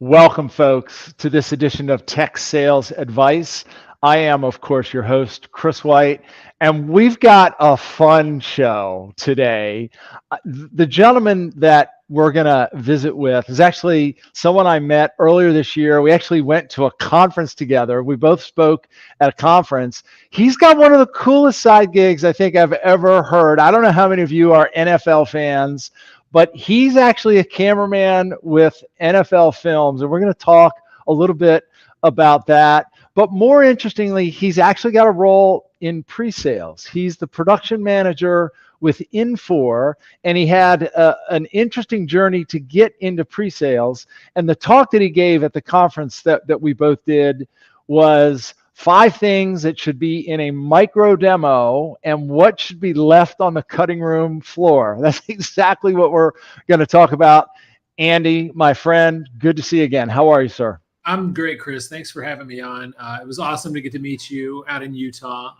Welcome, folks, to this edition of Tech Sales Advice. I am, of course, your host, Chris White, and we've got a fun show today. The gentleman that we're going to visit with is actually someone I met earlier this year. We actually went to a conference together. We both spoke at a conference. He's got one of the coolest side gigs I think I've ever heard. I don't know how many of you are NFL fans, but he's actually a cameraman with NFL Films, and we're going to talk a little bit about that. But more interestingly, he's actually got a role in pre-sales. He's the production manager with Infor, and he had an interesting journey to get into pre-sales. And the talk that he gave at the conference that we both did was 5 things that should be in a micro demo and what should be left on the cutting room floor. That's exactly what we're going to talk about. Andy, my friend, good to see you again. How are you, sir? I'm great, Chris. Thanks for having me on. It was awesome to get to meet you out in Utah.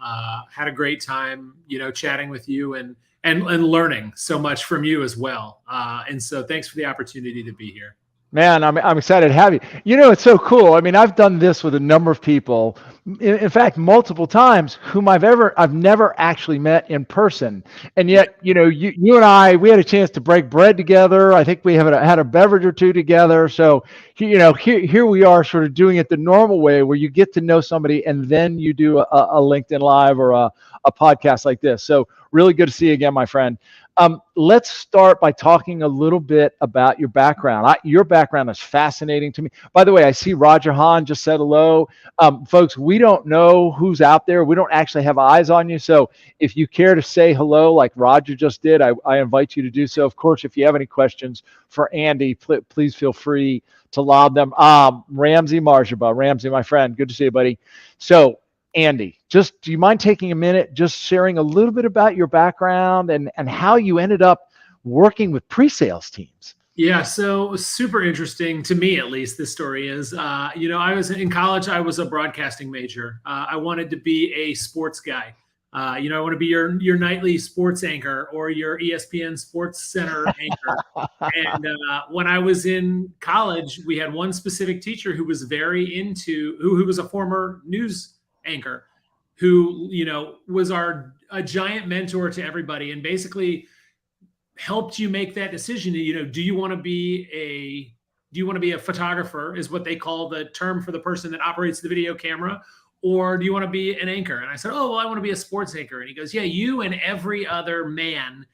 Had a great time, chatting with you and learning so much from you as well. And so thanks for the opportunity to be here. Man, I'm excited to have you. It's so cool. I mean, I've done this with a number of people, in fact, multiple times, whom I've never actually met in person. And yet, you and I, we had a chance to break bread together. I think we had a beverage or two together. So, here we are sort of doing it the normal way where you get to know somebody and then you do a LinkedIn Live or a podcast like this. So really good to see you again, my friend. Let's start by talking a little bit about your background. Your background is fascinating to me. By the way, I see Roger Hahn just said hello. Folks, we don't know who's out there. We don't actually have eyes on you. So if you care to say hello like Roger just did, I invite you to do so. Of course, if you have any questions for Andy, please feel free to lob them. Ramsey Marjaba. Ramsey, my friend, good to see you, buddy. So Andy, do you mind taking a minute, just sharing a little bit about your background and how you ended up working with pre-sales teams? Yeah, so super interesting to me, at least. This story is, I was in college. I was a broadcasting major. I wanted to be a sports guy. I want to be your nightly sports anchor or your ESPN Sports Center anchor. And when I was in college, we had one specific teacher who was very into, who was a former news anchor, who was a giant mentor to everybody and basically helped you make that decision. Do you want to be a photographer, is what they call the term for the person that operates the video camera, or do you want to be an anchor? And I said, oh, well, I want to be a sports anchor. And he goes, yeah, you and every other man.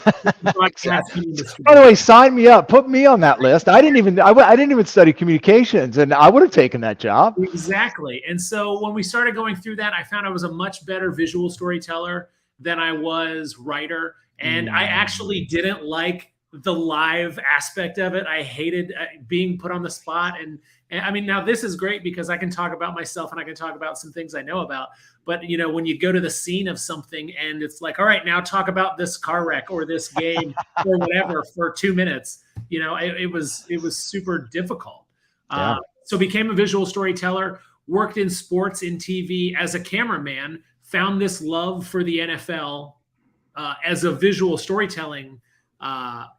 By the way, sign me up. Put me on that list. I didn't even study communications, and I would have taken that job. Exactly. And so when we started going through that, I found I was a much better visual storyteller than I was writer. And I actually didn't like the live aspect of it. I hated being put on the spot. And I mean, now this is great because I can talk about myself and I can talk about some things I know about. But, when you go to the scene of something and it's like, all right, now talk about this car wreck or this game or whatever for 2 minutes, it was super difficult. Yeah. So became a visual storyteller, worked in sports, in TV as a cameraman, found this love for the NFL as a visual storytelling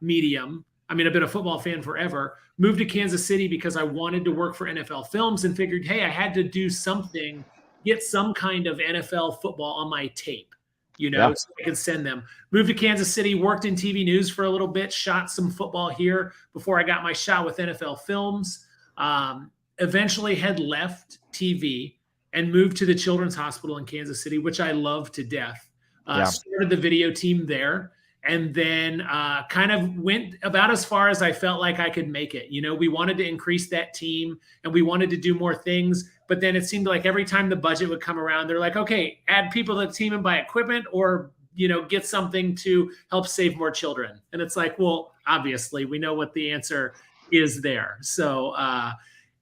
medium. I mean, I've been a football fan forever. Moved to Kansas City because I wanted to work for NFL Films and figured, hey, I had to do something, get some kind of NFL football on my tape, so I could send them. Moved to Kansas City, worked in TV news for a little bit, shot some football here before I got my shot with NFL Films. Eventually had left TV and moved to the Children's Hospital in Kansas City, which I love to death. Started the video team there. And then kind of went about as far as I felt like I could make it. We wanted to increase that team and we wanted to do more things. But then it seemed like every time the budget would come around, they're like, okay, add people to the team and buy equipment or, get something to help save more children. And it's like, well, obviously, we know what the answer is there. So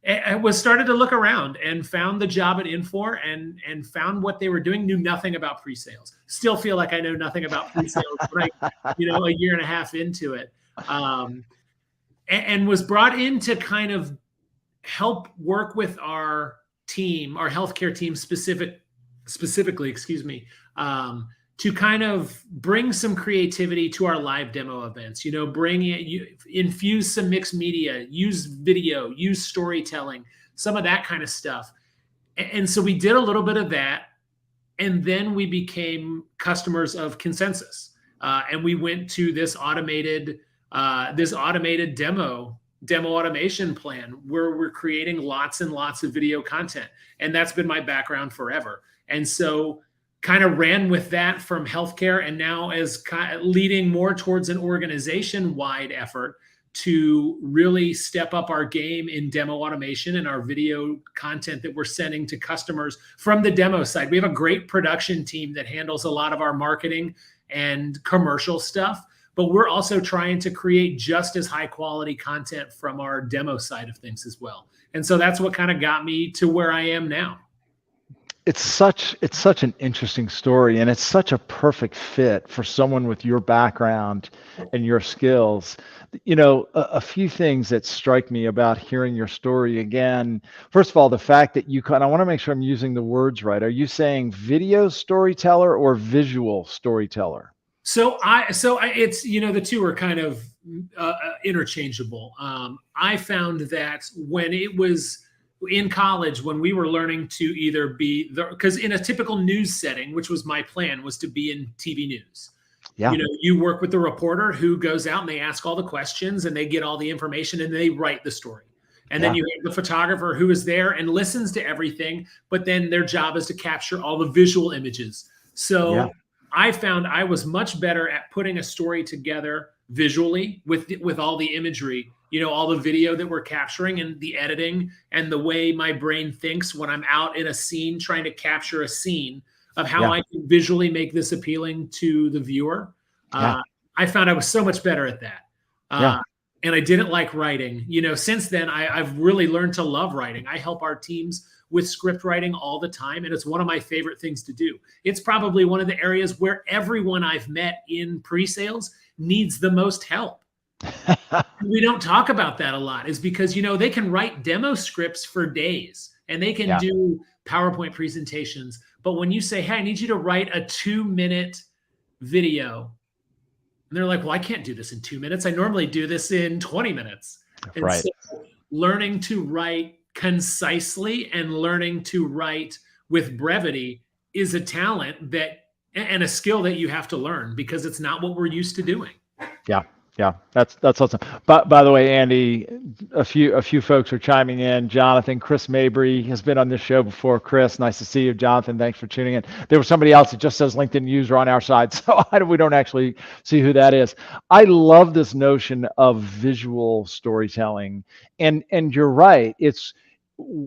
I was started to look around and found the job at Infor and found what they were doing, knew nothing about pre-sales. Still feel like I know nothing about pre-sales, right? A year and a half into it. And was brought in to kind of help work with our team, our healthcare team specifically, to kind of bring some creativity to our live demo events, infuse some mixed media, use video, use storytelling, some of that kind of stuff. And so we did a little bit of that. And then we became customers of Consensus. And we went to this automated demo automation plan where we're creating lots and lots of video content. And that's been my background forever. And so kind of ran with that from healthcare, and now as leading more towards an organization-wide effort to really step up our game in demo automation and our video content that we're sending to customers from the demo side. We have a great production team that handles a lot of our marketing and commercial stuff, but we're also trying to create just as high quality content from our demo side of things as well. And so that's what kind of got me to where I am now. It's such an interesting story, and it's such a perfect fit for someone with your background and your skills. A few things that strike me about hearing your story again. First of all, the fact that I want to make sure I'm using the words right. Are you saying video storyteller or visual storyteller? It's, the two are kind of interchangeable. I found that when it was in college, when we were learning to either be because in a typical news setting, which was my plan, was to be in TV news. Yeah. You work with the reporter who goes out and they ask all the questions and they get all the information and they write the story. And then you have the photographer who is there and listens to everything, but then their job is to capture all the visual images. So I found I was much better at putting a story together visually with all the imagery, all the video that we're capturing and the editing and the way my brain thinks when I'm out in a scene trying to capture a scene of how I can visually make this appealing to the viewer. I found I was so much better at that. And I didn't like writing. Since then, I've really learned to love writing. I help our teams with script writing all the time, and it's one of my favorite things to do. It's probably one of the areas where everyone I've met in pre-sales needs the most help. We don't talk about that a lot, is because, they can write demo scripts for days and they can do PowerPoint presentations. But when you say, hey, I need you to write a 2-minute video, and they're like, well, I can't do this in 2 minutes. I normally do this in 20 minutes. And so learning to write concisely and learning to write with brevity is a talent and a skill that you have to learn, because it's not what we're used to doing. Yeah, that's awesome. But by the way, Andy, a few folks are chiming in. Jonathan, Chris Mabry has been on this show before. Chris, nice to see you. Jonathan, thanks for tuning in. There was somebody else that just says LinkedIn user on our side, so we don't actually see who that is. I love this notion of visual storytelling, and you're right.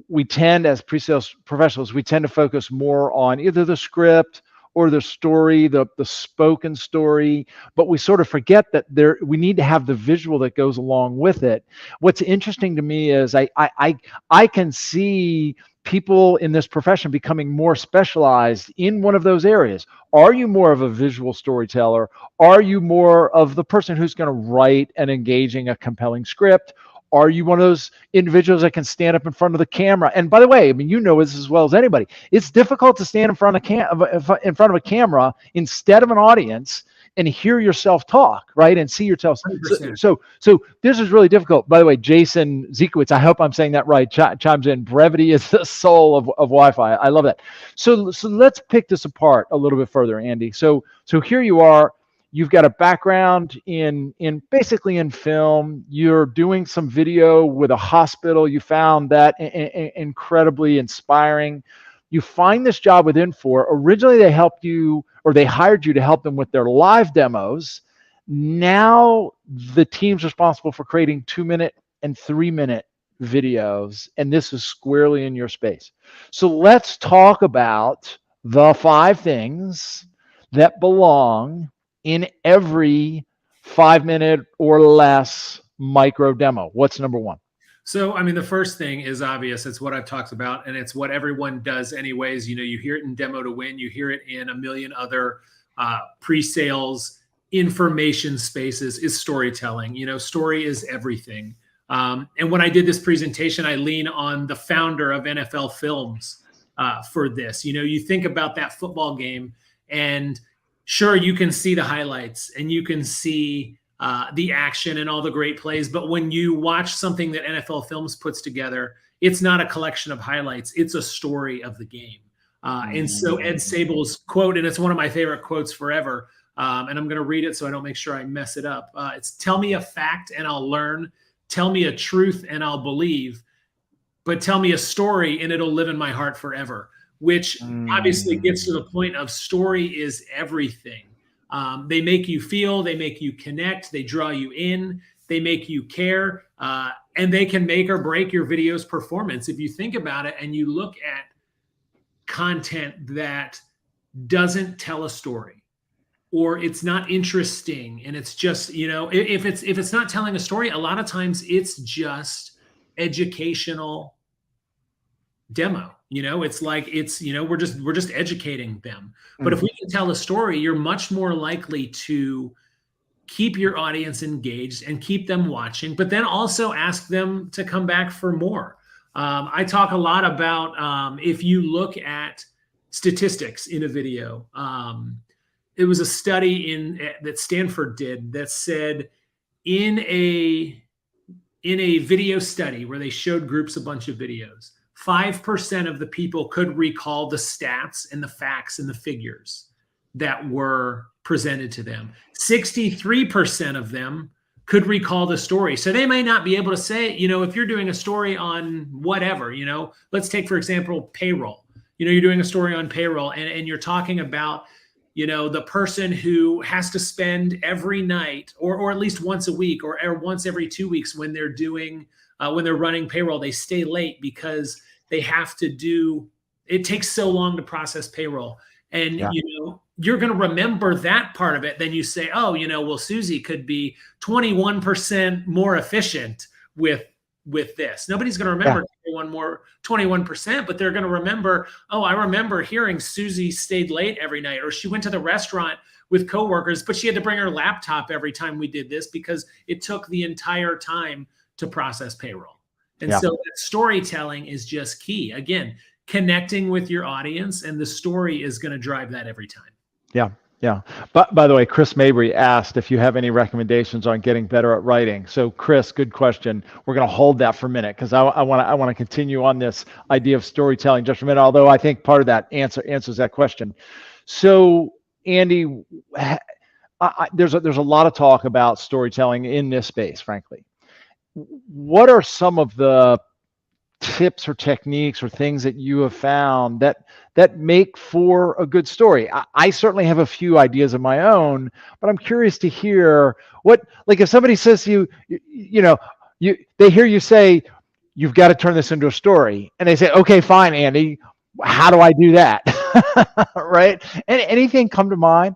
We tend, as pre-sales professionals, we tend to focus more on either the script or the story, the spoken story, but we sort of forget that we need to have the visual that goes along with it. What's interesting to me is I can see people in this profession becoming more specialized in one of those areas. Are you more of a visual storyteller? Are you more of the person who's going to write an engaging, a compelling script? Are you one of those individuals that can stand up in front of the camera? And by the way, this as well as anybody. It's difficult to stand in front of a camera instead of an audience and hear yourself talk, right? And see yourself. So this is really difficult. By the way, Jason Zekowitz, I hope I'm saying that right, chimes in. Brevity is the soul of Wi-Fi. I love that. So let's pick this apart a little bit further, Andy. So here you are. You've got a background in basically in film. You're doing some video with a hospital. You found that incredibly inspiring. You find this job with Infor. Originally, they helped you, or they hired you to help them with their live demos. Now the team's responsible for creating 2-minute and 3-minute videos, and this is squarely in your space. So let's talk about the 5 things that belong in every 5-minute or less micro demo. What's number 1? So, the first thing is obvious. It's what I've talked about, and it's what everyone does anyways. You hear it in Demo to Win. You hear it in a million other pre-sales information spaces, is storytelling. Story is everything. And when I did this presentation, I lean on the founder of NFL Films for this. You think about that football game, and sure, you can see the highlights and you can see the action and all the great plays, but when you watch something that NFL Films puts together, it's not a collection of highlights, it's a story of the game. And so Ed Sable's quote, and it's one of my favorite quotes forever, and I'm going to read it so I don't make sure I mess it up. It's, "Tell me a fact and I'll learn. Tell me a truth and I'll believe. But tell me a story and it'll live in my heart forever," which obviously gets to the point of story is everything. They make you feel, they make you connect, they draw you in, they make you care, and they can make or break your video's performance. If you think about it and you look at content that doesn't tell a story, or it's not interesting, and it's just, if it's not telling a story, a lot of times it's just educational demo. It's like, we're just educating them. But if we can tell a story, you're much more likely to keep your audience engaged and keep them watching, but then also ask them to come back for more. I talk a lot about, if you look at statistics in a video, it was a study that Stanford did that said in a video study where they showed groups a bunch of videos, 5% of the people could recall the stats and the facts and the figures that were presented to them. 63% of them could recall the story. So they may not be able to say, if you're doing a story on whatever, let's take, for example, payroll. You're doing a story on payroll and you're talking about, the person who has to spend every night or at least once a week or once every 2 weeks when they're doing, when they're running payroll, they stay late because they have to it takes so long to process payroll. And, you're going to remember that part of it. Then you say, oh, well, Susie could be 21% more efficient with this. Nobody's going to remember 21%, but they're going to remember, oh, I remember hearing Susie stayed late every night, or she went to the restaurant with coworkers, but she had to bring her laptop every time we did this because it took the entire time to process payroll. And so that storytelling is just key. Again, connecting with your audience, and the story is going to drive that every time. Yeah. But by the way, Chris Mabry asked if you have any recommendations on getting better at writing. So Chris, good question. We're going to hold that for a minute because I want to continue on this idea of storytelling just for a minute, although I think part of that answers that question. So Andy, there's a lot of talk about storytelling in this space, frankly. What are some of the tips or techniques or things that you have found that make for a good story? I certainly have a few ideas of my own, but I'm curious to hear if somebody says to you, they hear you say, you've got to turn this into a story. And they say, okay, fine, Andy, how do I do that? Right? Anything come to mind?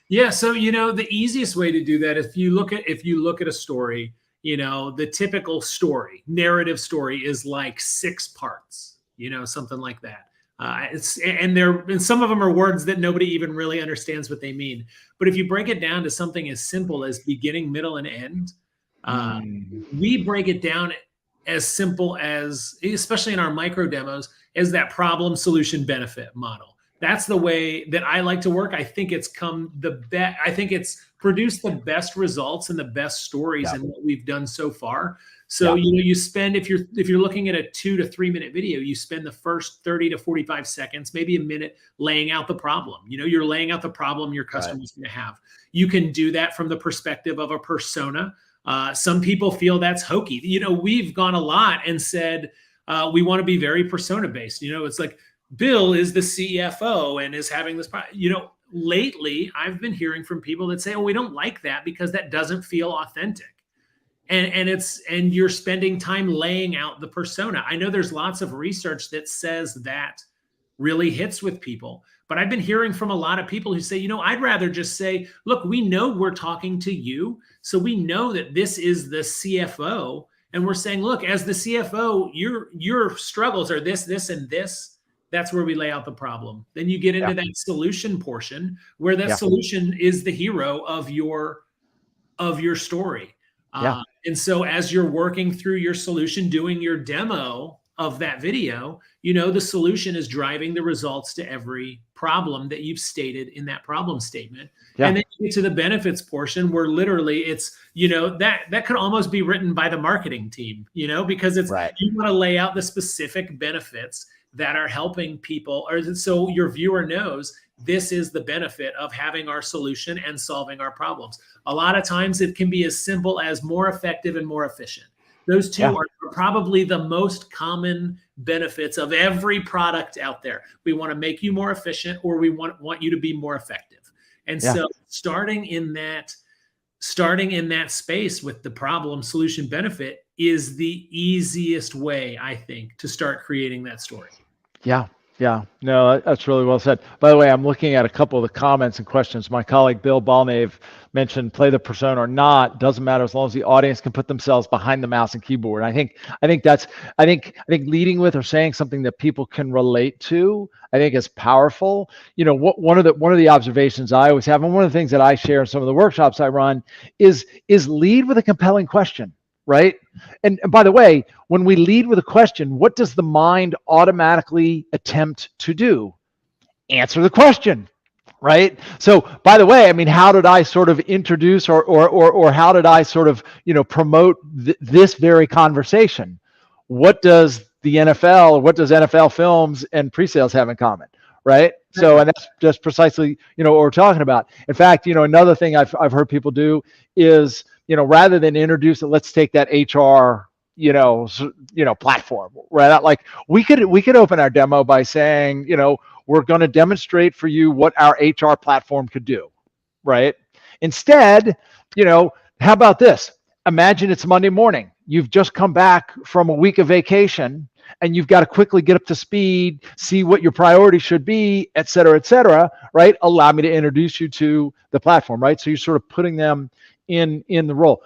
Yeah. So, the easiest way to do that, if you look at a story, the typical narrative story is like 6 parts, something like that. And some of them are words that nobody even really understands what they mean. But if you break it down to something as simple as beginning, middle, and end, we break it down as simple as, especially in our micro demos, as that problem, solution, benefit model. That's the way that I like to work. I think it's produced the best results and the best stories in what we've done so far. So, you spend, if you're looking at a 2 to 3 minute video, you spend the first 30 to 45 seconds, maybe a minute, laying out the problem. You're laying out the problem your customer's going to have. You can do that from the perspective of a persona. Some people feel that's hokey. We've gone a lot and said, we want to be very persona based. It's like, Bill is the CFO and is having this, lately I've been hearing from people that say, oh, we don't like that because that doesn't feel authentic. And you're spending time laying out the persona. I know there's lots of research that says that really hits with people, but I've been hearing from a lot of people who say, I'd rather just say, look, we know we're talking to you. So we know that this is the CFO. And we're saying, look, as the CFO, your struggles are this, and this. That's where we lay out the problem. Then you get into that solution portion where that solution is the hero of your story. And so as you're working through your solution, doing your demo, of that video, the solution is driving the results to every problem that you've stated in that problem statement. Yeah. And then you get to the benefits portion where literally it's, that could almost be written by the marketing team, because it's, right. You want to lay out the specific benefits that are helping people, or so your viewer knows this is the benefit of having our solution and solving our problems. A lot of times it can be as simple as more effective and more efficient. Those two are probably the most common benefits of every product out there. We want to make you more efficient, or we want you to be more effective. And so starting in that space with the problem, solution, benefit is the easiest way, I think, to start creating that story. Yeah. Yeah, no, that's really well said. By the way, I'm looking at a couple of the comments and questions. My colleague Bill Balnave mentioned play the persona or not, doesn't matter as long as the audience can put themselves behind the mouse and keyboard. I think leading with or saying something that people can relate to, I think is powerful. One of the observations I always have, and one of the things that I share in some of the workshops I run is lead with a compelling question. Right. And by the way, when we lead with a question, what does the mind automatically attempt to do? Answer the question. Right. So by the way, how did I sort of introduce or how did I sort of, promote this very conversation? What does the NFL, what does NFL Films and Presales have in common? Right. So, and that's just precisely, what we're talking about. In fact, another thing I've heard people do is, rather than introduce it, let's take that HR, platform, right? Like we could open our demo by saying, we're going to demonstrate for you what our HR platform could do, right? Instead, how about this? Imagine it's Monday morning. You've just come back from a week of vacation and you've got to quickly get up to speed, see what your priority should be, et cetera, right? Allow me to introduce you to the platform, right? So you're sort of putting them in the role.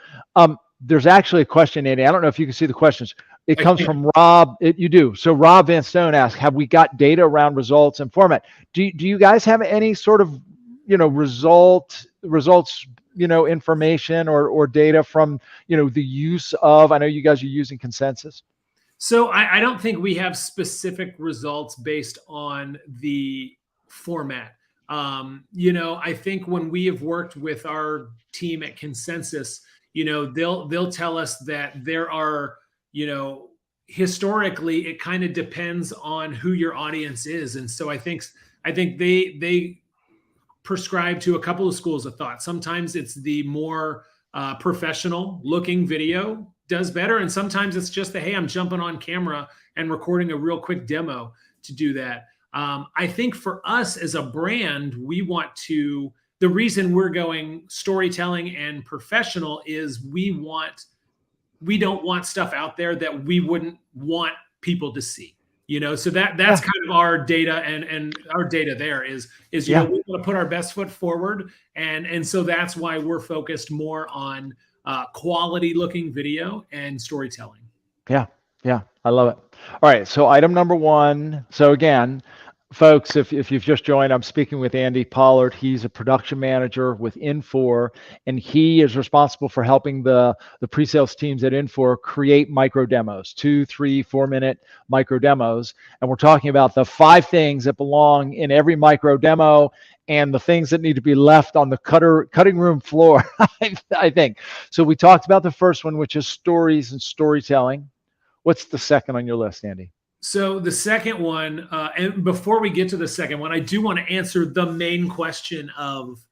There's actually a question, Andy. I don't know if you can see the questions. It comes from Rob. You do. So Rob Van Stone asks, have we got data around results and format? Do you guys have any sort of, results, information or data from, the use of, I know you guys are using Consensus. So I don't think we have specific results based on the format. I think when we have worked with our team at Consensus, they'll tell us that there are, historically, it kind of depends on who your audience is. And so I think they prescribe to a couple of schools of thought. Sometimes it's the more professional looking video does better. And sometimes it's just the, hey, I'm jumping on camera and recording a real quick demo to do that. I think for us as a brand, the reason we're going storytelling and professional is we don't want stuff out there that we wouldn't want people to see, so that's kind of our data and our data there is we want to put our best foot forward. And so that's why we're focused more on quality looking video and storytelling. Yeah. I love it. All right. So item number one. So again, folks, if you've just joined, I'm speaking with Andy Pollard. He's a production manager with Infor, and he is responsible for helping the pre-sales teams at Infor create micro demos, 2, 3, 4 minute micro demos. And we're talking about the 5 things that belong in every micro demo and the things that need to be left on the cutting room floor, I think. So we talked about the first one, which is stories and storytelling. What's the second on your list, Andy? So the second one, and before we get to the second one, I do want to answer the main question of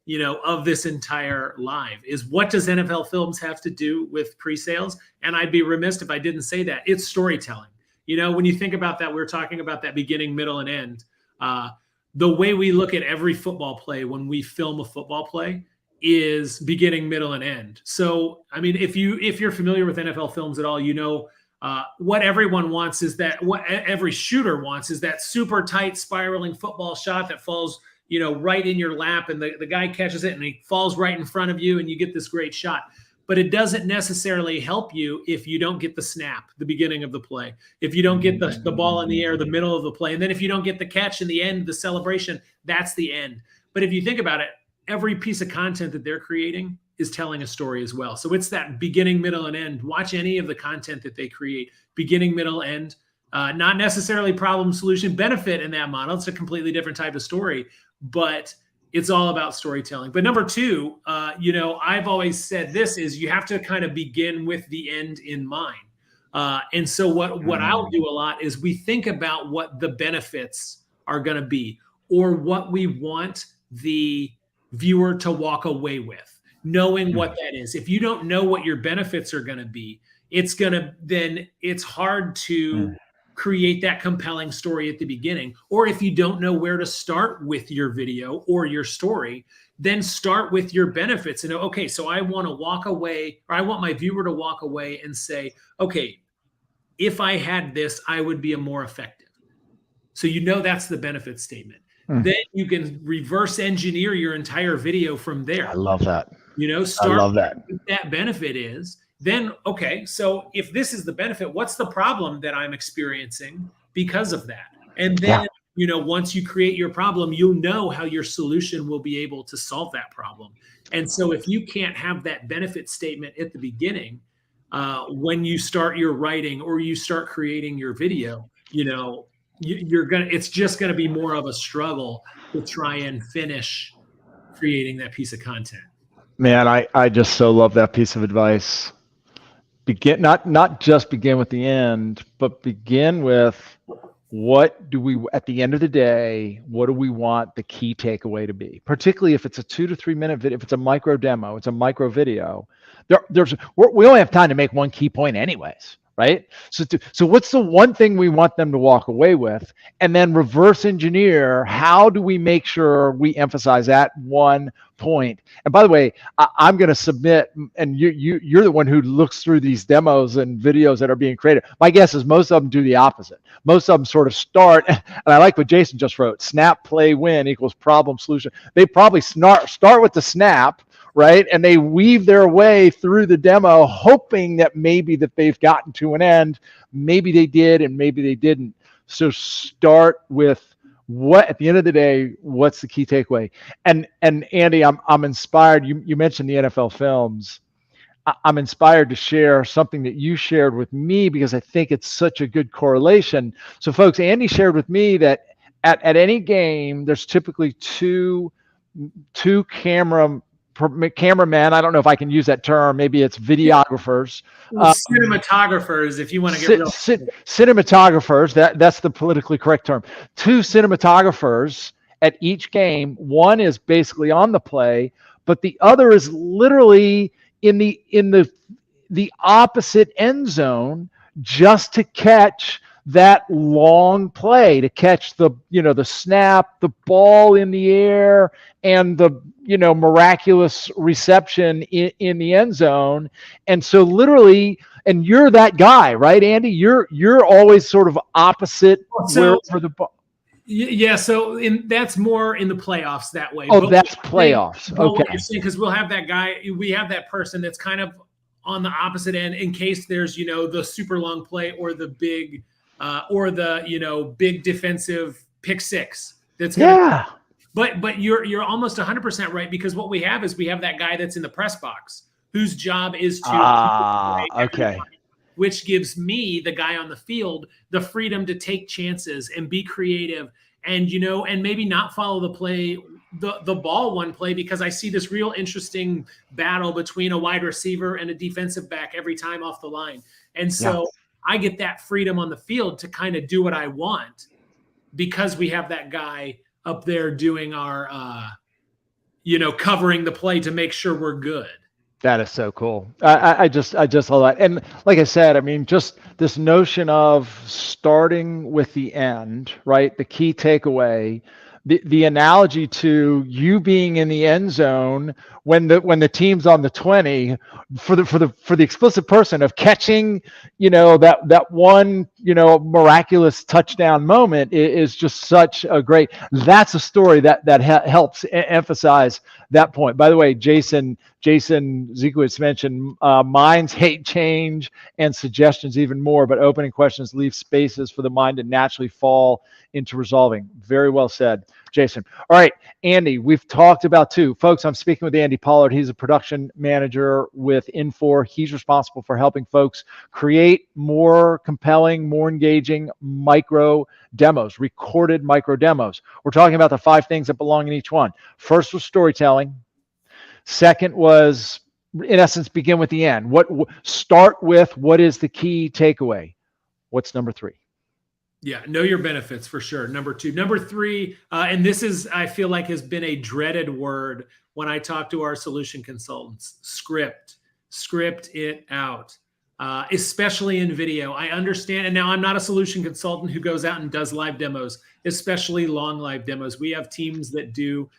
this entire live is, what does NFL Films have to do with pre-sales? And I'd be remiss if I didn't say that. It's storytelling. When you think about that, we're talking about that beginning, middle, and end. The way we look at every football play when we film a football play is beginning, middle, and end. So, if you're familiar with NFL Films at all, what everyone wants is that, what every shooter wants is that super tight spiraling football shot that falls, right in your lap, and the guy catches it and he falls right in front of you and you get this great shot. But it doesn't necessarily help you if you don't get the snap, the beginning of the play, if you don't get the ball in the air, the middle of the play, and then if you don't get the catch in the end, the celebration, that's the end. But if you think about it, every piece of content that they're creating is telling a story as well. So it's that beginning, middle, and end. Watch any of the content that they create, beginning, middle, end. Not necessarily problem, solution, benefit in that model. It's a completely different type of story, but it's all about storytelling. But number two, I've always said this is you have to kind of begin with the end in mind. And so what I'll do a lot is we think about what the benefits are going to be, or what we want the viewer to walk away with, knowing what that is. If you don't know what your benefits are going to be, it's hard to create that compelling story at the beginning. Or if you don't know where to start with your video or your story, then start with your benefits and okay, so I want to walk away, or I want my viewer to walk away and say, okay, if I had this, I would be more effective. So that's the benefit statement. Then you can reverse engineer your entire video from there. I love that. Start I love that. What that benefit is. Then, okay, so if this is the benefit, what's the problem that I'm experiencing because of that? And then, once you create your problem, you'll know how your solution will be able to solve that problem. And so if you can't have that benefit statement at the beginning, when you start your writing or you start creating your video, it's just going to be more of a struggle to try and finish creating that piece of content. Man, I just so love that piece of advice. Not just begin with the end, but begin with what do we, at the end of the day, what do we want the key takeaway to be? Particularly if it's a 2 to 3 minute video, if it's a micro demo, it's a micro video. We only have time to make one key point anyways, right? So what's the one thing we want them to walk away with? And then reverse engineer, how do we make sure we emphasize that one point? And by the way, I'm going to submit, and you're the one who looks through these demos and videos that are being created. My guess is most of them do the opposite. Most of them sort of start, and I like what Jason just wrote, snap, play, win equals problem, solution. They probably start with the snap, right? And they weave their way through the demo, hoping that maybe that they've gotten to an end. Maybe they did, and maybe they didn't. So start with what, at the end of the day, what's the key takeaway? And Andy, I'm inspired. You mentioned the NFL films. I'm inspired to share something that you shared with me because I think it's such a good correlation. So folks, Andy shared with me that at any game, there's typically two cameramen. I don't know if I can use that term. Maybe it's videographers. Cinematographers, if you want to get real. Cinematographers, that's the politically correct term. 2 cinematographers at each game. One is basically on the play, but the other is literally in the opposite end zone just to catch that long play, to catch the snap, the ball in the air, and the miraculous reception in the end zone. And so literally, and you're that guy, right, Andy? You're always sort of opposite for the ball. Yeah, so that's more in the playoffs that way. Oh, that's playoffs. Okay. Because we'll have that guy, we have that person that's kind of on the opposite end in case there's the super long play or the big big defensive pick six. That's But you're almost 100% right, because what we have is that guy that's in the press box whose job is to which gives me, the guy on the field, the freedom to take chances and be creative and and maybe not follow the play, the ball one play, because I see this real interesting battle between a wide receiver and a defensive back every time off the line. And so I get that freedom on the field to kind of do what I want because we have that guy up there doing our, covering the play to make sure we're good. That is so cool. I just love that. And like I said, I mean, just this notion of starting with the end, right? The key takeaway, the analogy to you being in the end zone when the team's on the 20 for the explicit person of catching, that one, miraculous touchdown moment is just such a great, that's a story that helps emphasize that point. By the way, Jason Ziekowitz mentioned minds hate change and suggestions even more, but opening questions leave spaces for the mind to naturally fall into resolving. Very well said. Jason. All right, Andy, we've talked about two. Folks, I'm speaking with Andy Pollard. He's a production manager with Infor. He's responsible for helping folks create more compelling, more engaging micro demos, recorded micro demos. We're talking about the 5 things that belong in each one. First was storytelling. Second was, in essence, begin with the end. Start with what is the key takeaway? What's number 3? Yeah, know your benefits for sure. Number 2. Number 3, and this is, I feel like, has been a dreaded word when I talk to our solution consultants. Script it out, especially in video. I understand, and now I'm not a solution consultant who goes out and does live demos, especially long live demos. We have teams that do,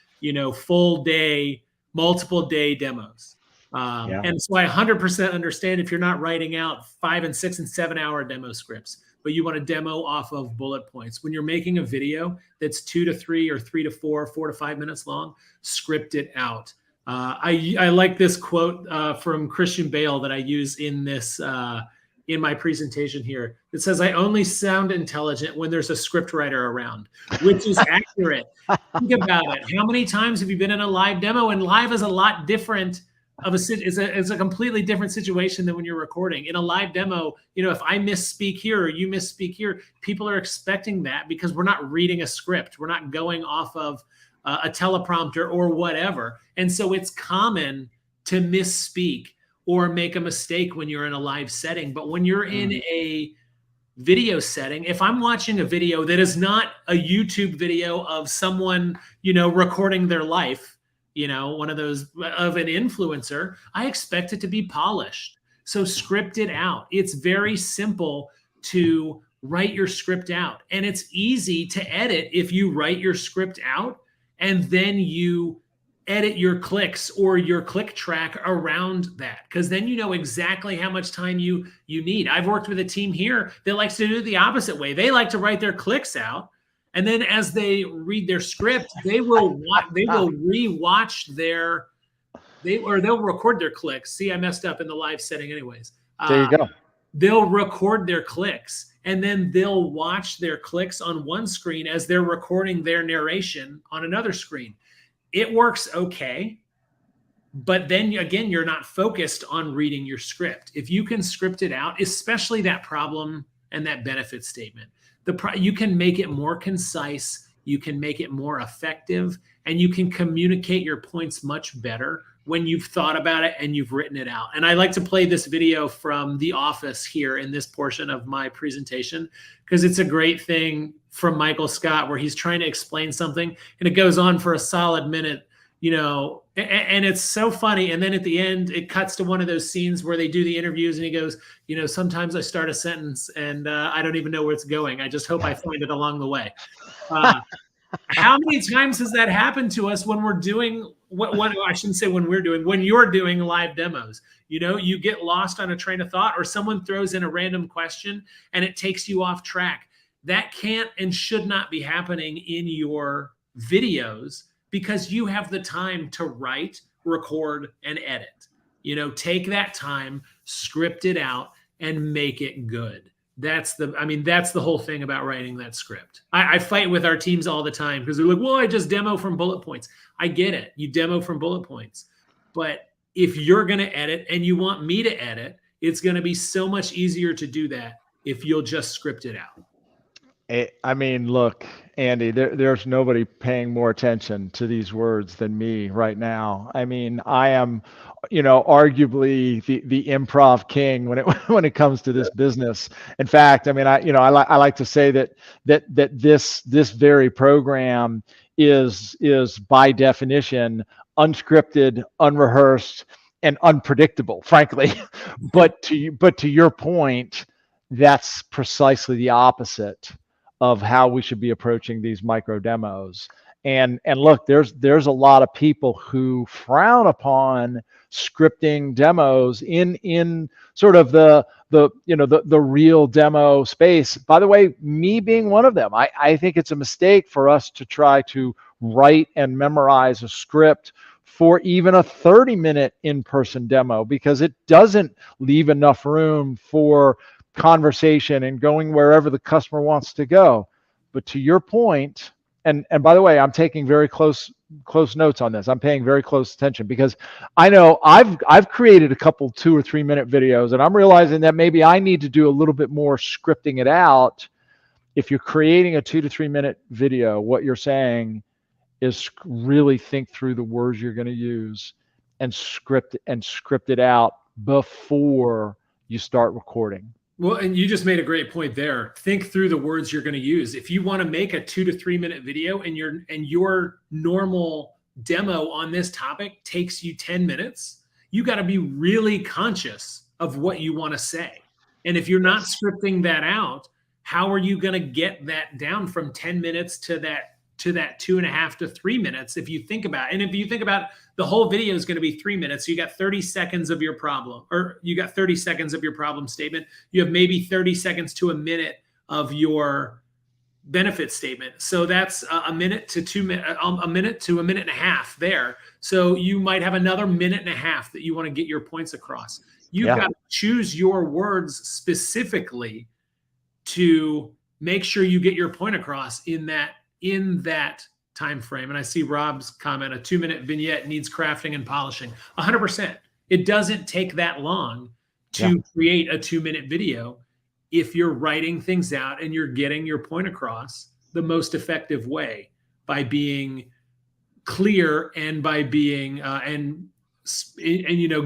full day, multiple day demos. And so I 100% understand if you're not writing out 5 and 6 and 7 hour demo scripts, but you want to demo off of bullet points. When you're making a video that's 2 to 3 or 3 to 4, 4 to 5 minutes long, script it out. I like this quote from Christian Bale that I use in this in my presentation here. It says, "I only sound intelligent when there's a scriptwriter around," which is accurate. Think about it. How many times have you been in a live demo? And live is a lot different it's a completely different situation than when you're recording. In a live demo, if I misspeak here or you misspeak here, people are expecting that because we're not reading a script. We're not going off of a teleprompter or whatever. And so it's common to misspeak or make a mistake when you're in a live setting. But when you're in a video setting, if I'm watching a video that is not a YouTube video of someone, recording their life, one of those of an influencer, I expect it to be polished. So script it out. It's very simple to write your script out. And it's easy to edit if you write your script out and then you edit your clicks or your click track around that, because then you know exactly how much time you need. I've worked with a team here that likes to do it the opposite way. They like to write their clicks out, and then as they read their script, they'll record their clicks. See, I messed up in the live setting anyways. There you go. They'll record their clicks, and then they'll watch their clicks on one screen as they're recording their narration on another screen. It works okay, but then again, you're not focused on reading your script. If you can script it out, especially that problem and that benefit statement, you can make it more concise, you can make it more effective, and you can communicate your points much better when you've thought about it and you've written it out. And I like to play this video from The Office here in this portion of my presentation, because it's a great thing from Michael Scott where he's trying to explain something and it goes on for a solid minute, and it's so funny. And then at the end, it cuts to one of those scenes where they do the interviews and he goes, sometimes I start a sentence and I don't even know where it's going. I just hope I find it along the way. How many times has that happened to us when we're doing when you're doing live demos? You get lost on a train of thought, or someone throws in a random question and it takes you off track. That can't and should not be happening in your videos, because you have the time to write, record, and edit. Take that time, script it out, and make it good. That's the whole thing about writing that script. I fight with our teams all the time because they're like, well, I just demo from bullet points. I get it. You demo from bullet points. But if you're going to edit and you want me to edit, it's going to be so much easier to do that if you'll just script it out. Look, Andy, there's nobody paying more attention to these words than me right now. I am, arguably the improv king when it comes to this business. In fact, I like to say that this very program is by definition unscripted, unrehearsed, and unpredictable, frankly. But to your point, that's precisely the opposite of how we should be approaching these micro demos. And look, there's a lot of people who frown upon scripting demos in sort of the real demo space. By the way, me being one of them, I think it's a mistake for us to try to write and memorize a script for even a 30-minute in-person demo, because it doesn't leave enough room for conversation and going wherever the customer wants to go. But to your point, and by the way, I'm taking very close notes on this. I'm paying very close attention because I know I've created a couple 2 or 3 minute videos, and I'm realizing that maybe I need to do a little bit more scripting it out. If you're creating a 2 to 3 minute video, what you're saying is really think through the words you're going to use and script it out before you start recording. Well, and you just made a great point there. Think through the words you're going to use. If you want to make a 2 to 3 minute video and your normal demo on this topic takes you 10 minutes, you got to be really conscious of what you want to say. And if you're not scripting that out, how are you going to get that down from 10 minutes to that 2.5 to 3 minutes? If you think about it, and if you think about the whole video is going to be 3 minutes, so you got 30 seconds of your problem, or you got 30 seconds of your problem statement. You have maybe 30 seconds to a minute of your benefit statement. So that's a minute to 2 minutes, a minute to a minute and a half there. So you might have another minute and a half that you want to get your points across. You've got to choose your words specifically to make sure you get your point across in that time frame. And I see Rob's comment, a 2 minute vignette needs crafting and polishing. 100%. It doesn't take that long to create a 2 minute video if you're writing things out and you're getting your point across the most effective way, by being clear and by being and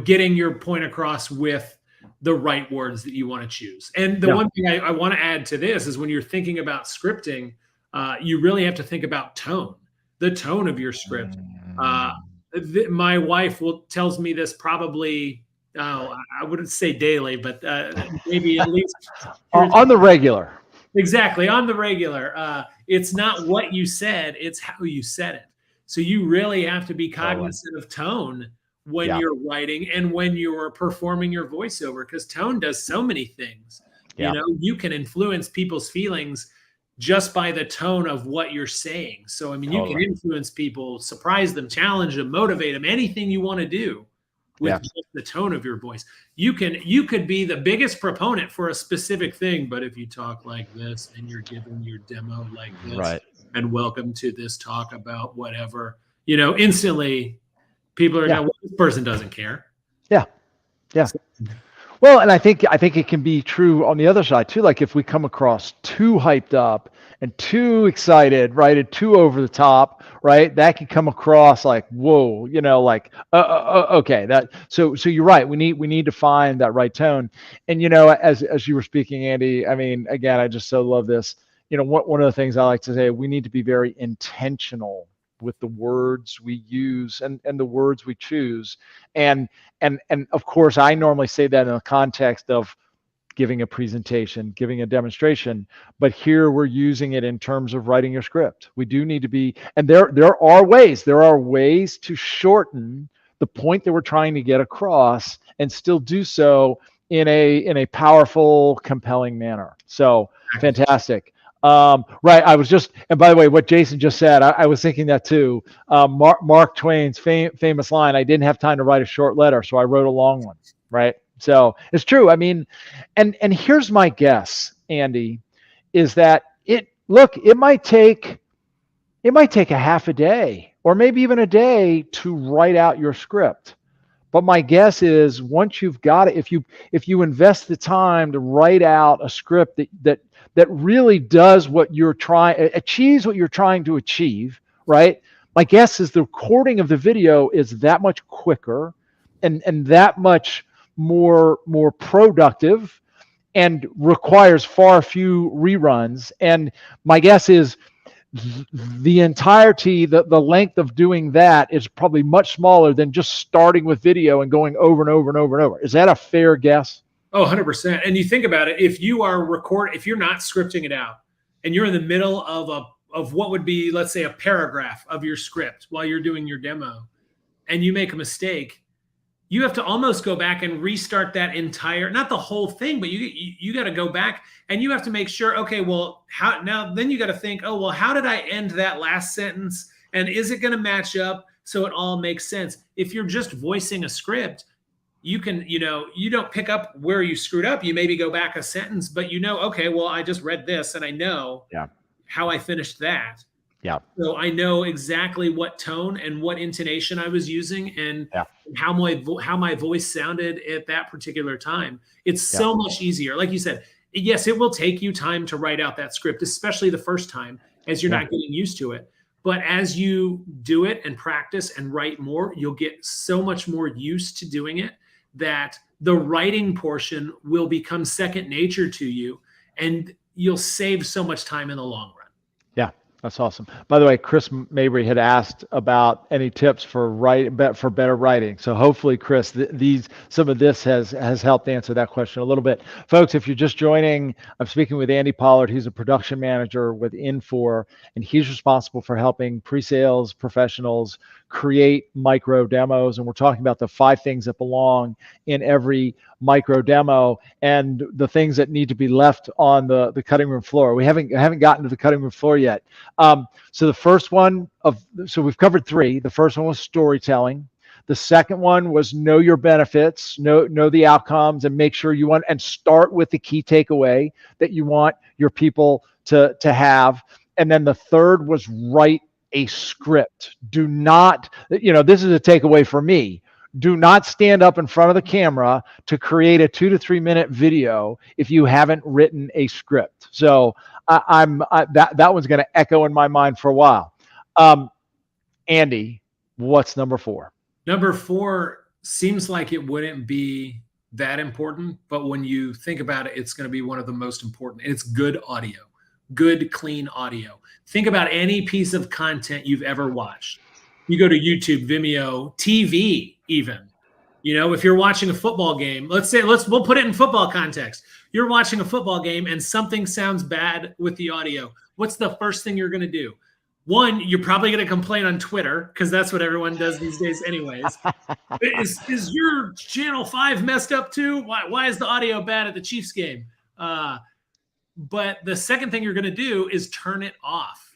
getting your point across with the right words that you want to choose. And the one thing I want to add to this is, when you're thinking about scripting, you really have to think about tone, the tone of your script. My wife tells me this probably, I wouldn't say daily, but maybe at least on the regular. Exactly, on the regular. It's not what you said, it's how you said it. So you really have to be cognizant of tone when you're writing and when you're performing your voiceover, because tone does so many things. You know, you can influence people's feelings just by the tone of what you're saying. So, I mean, you can influence people, surprise them, challenge them, motivate them, anything you want to do with just the tone of your voice. You could be the biggest proponent for a specific thing, but if you talk like this and you're giving your demo like this, and welcome to this talk about whatever, instantly people are well, this person doesn't care. Yeah. Well, and I think it can be true on the other side too. Like if we come across too hyped up and too excited, right, and too over the top, right, that can come across like, whoa, like okay, that. So you're right. We need to find that right tone. And as you were speaking, Andy, I mean, again, I just so love this. One of the things I like to say, we need to be very intentional with the words we use and the words we choose. And of course, I normally say that in the context of giving a presentation, giving a demonstration, but here we're using it in terms of writing your script. We do need to be, and there are ways to shorten the point that we're trying to get across and still do so in a powerful, compelling manner. So fantastic. Right. I was just, and by the way, what Jason just said, I was thinking that too. Mark Twain's famous line, I didn't have time to write a short letter, so I wrote a long one. Right. So it's true. I mean, and here's my guess, Andy, is that it might take a half a day or maybe even a day to write out your script. But my guess is once you've got it, if you invest the time to write out a script that really does achieves what you're trying to achieve, right? My guess is the recording of the video is that much quicker and that much more productive and requires far few reruns. And my guess is the entirety, the length of doing that is probably much smaller than just starting with video and going over and over and over and over. Is that a fair guess? Oh, 100%. And you think about it, if you're not scripting it out and you're in the middle of what would be, let's say, a paragraph of your script while you're doing your demo, and you make a mistake, you have to almost go back and restart that entire, not the whole thing, but you got to go back and you have to make sure, okay, well, then you got to think, oh, well, how did I end that last sentence? And is it going to match up so it all makes sense? If you're just voicing a script, you can, you don't pick up where you screwed up. You maybe go back a sentence, but okay, well, I just read this and I know how I finished that. Yeah. So I know exactly what tone and what intonation I was using, and Yeah. how my voice sounded at that particular time. It's Yeah. so much easier. Like you said, yes, it will take you time to write out that script, especially the first time, as you're Yeah. not getting used to it. But as you do it and practice and write more, you'll get so much more used to doing it that the writing portion will become second nature to you, and you'll save so much time in the long run. Yeah, that's awesome. By the way, Chris Mabry had asked about any tips for better writing. So hopefully, Chris, some of this has helped answer that question a little bit. Folks, if you're just joining, I'm speaking with Andy Pollard. He's a production manager with Infor, and he's responsible for helping pre-sales professionals create micro demos. And we're talking about the 5 things that belong in every micro demo and the things that need to be left on the cutting room floor. We haven't gotten to the cutting room floor yet. So the first one so we've covered 3. The first one was storytelling. The second one was know your benefits, know the outcomes, and make sure and start with the key takeaway that you want your people to have. And then the third was write a script. Do not, this is a takeaway for me. Do not stand up in front of the camera to create a 2 to 3 minute video if you haven't written a script. So that one's going to echo in my mind for a while. Andy, what's number 4? Number 4 seems like it wouldn't be that important, but when you think about it, it's going to be one of the most important. And it's good audio, good, clean audio. Think about any piece of content you've ever watched. You go to YouTube, Vimeo, TV, even. If you're watching a football game, we'll put it in football context. You're watching a football game and something sounds bad with the audio. What's the first thing you're going to do? One, you're probably going to complain on Twitter, because that's what everyone does these days anyways. Is your channel 5 messed up too? Why is the audio bad at the Chiefs game? But the second thing you're going to do is turn it off.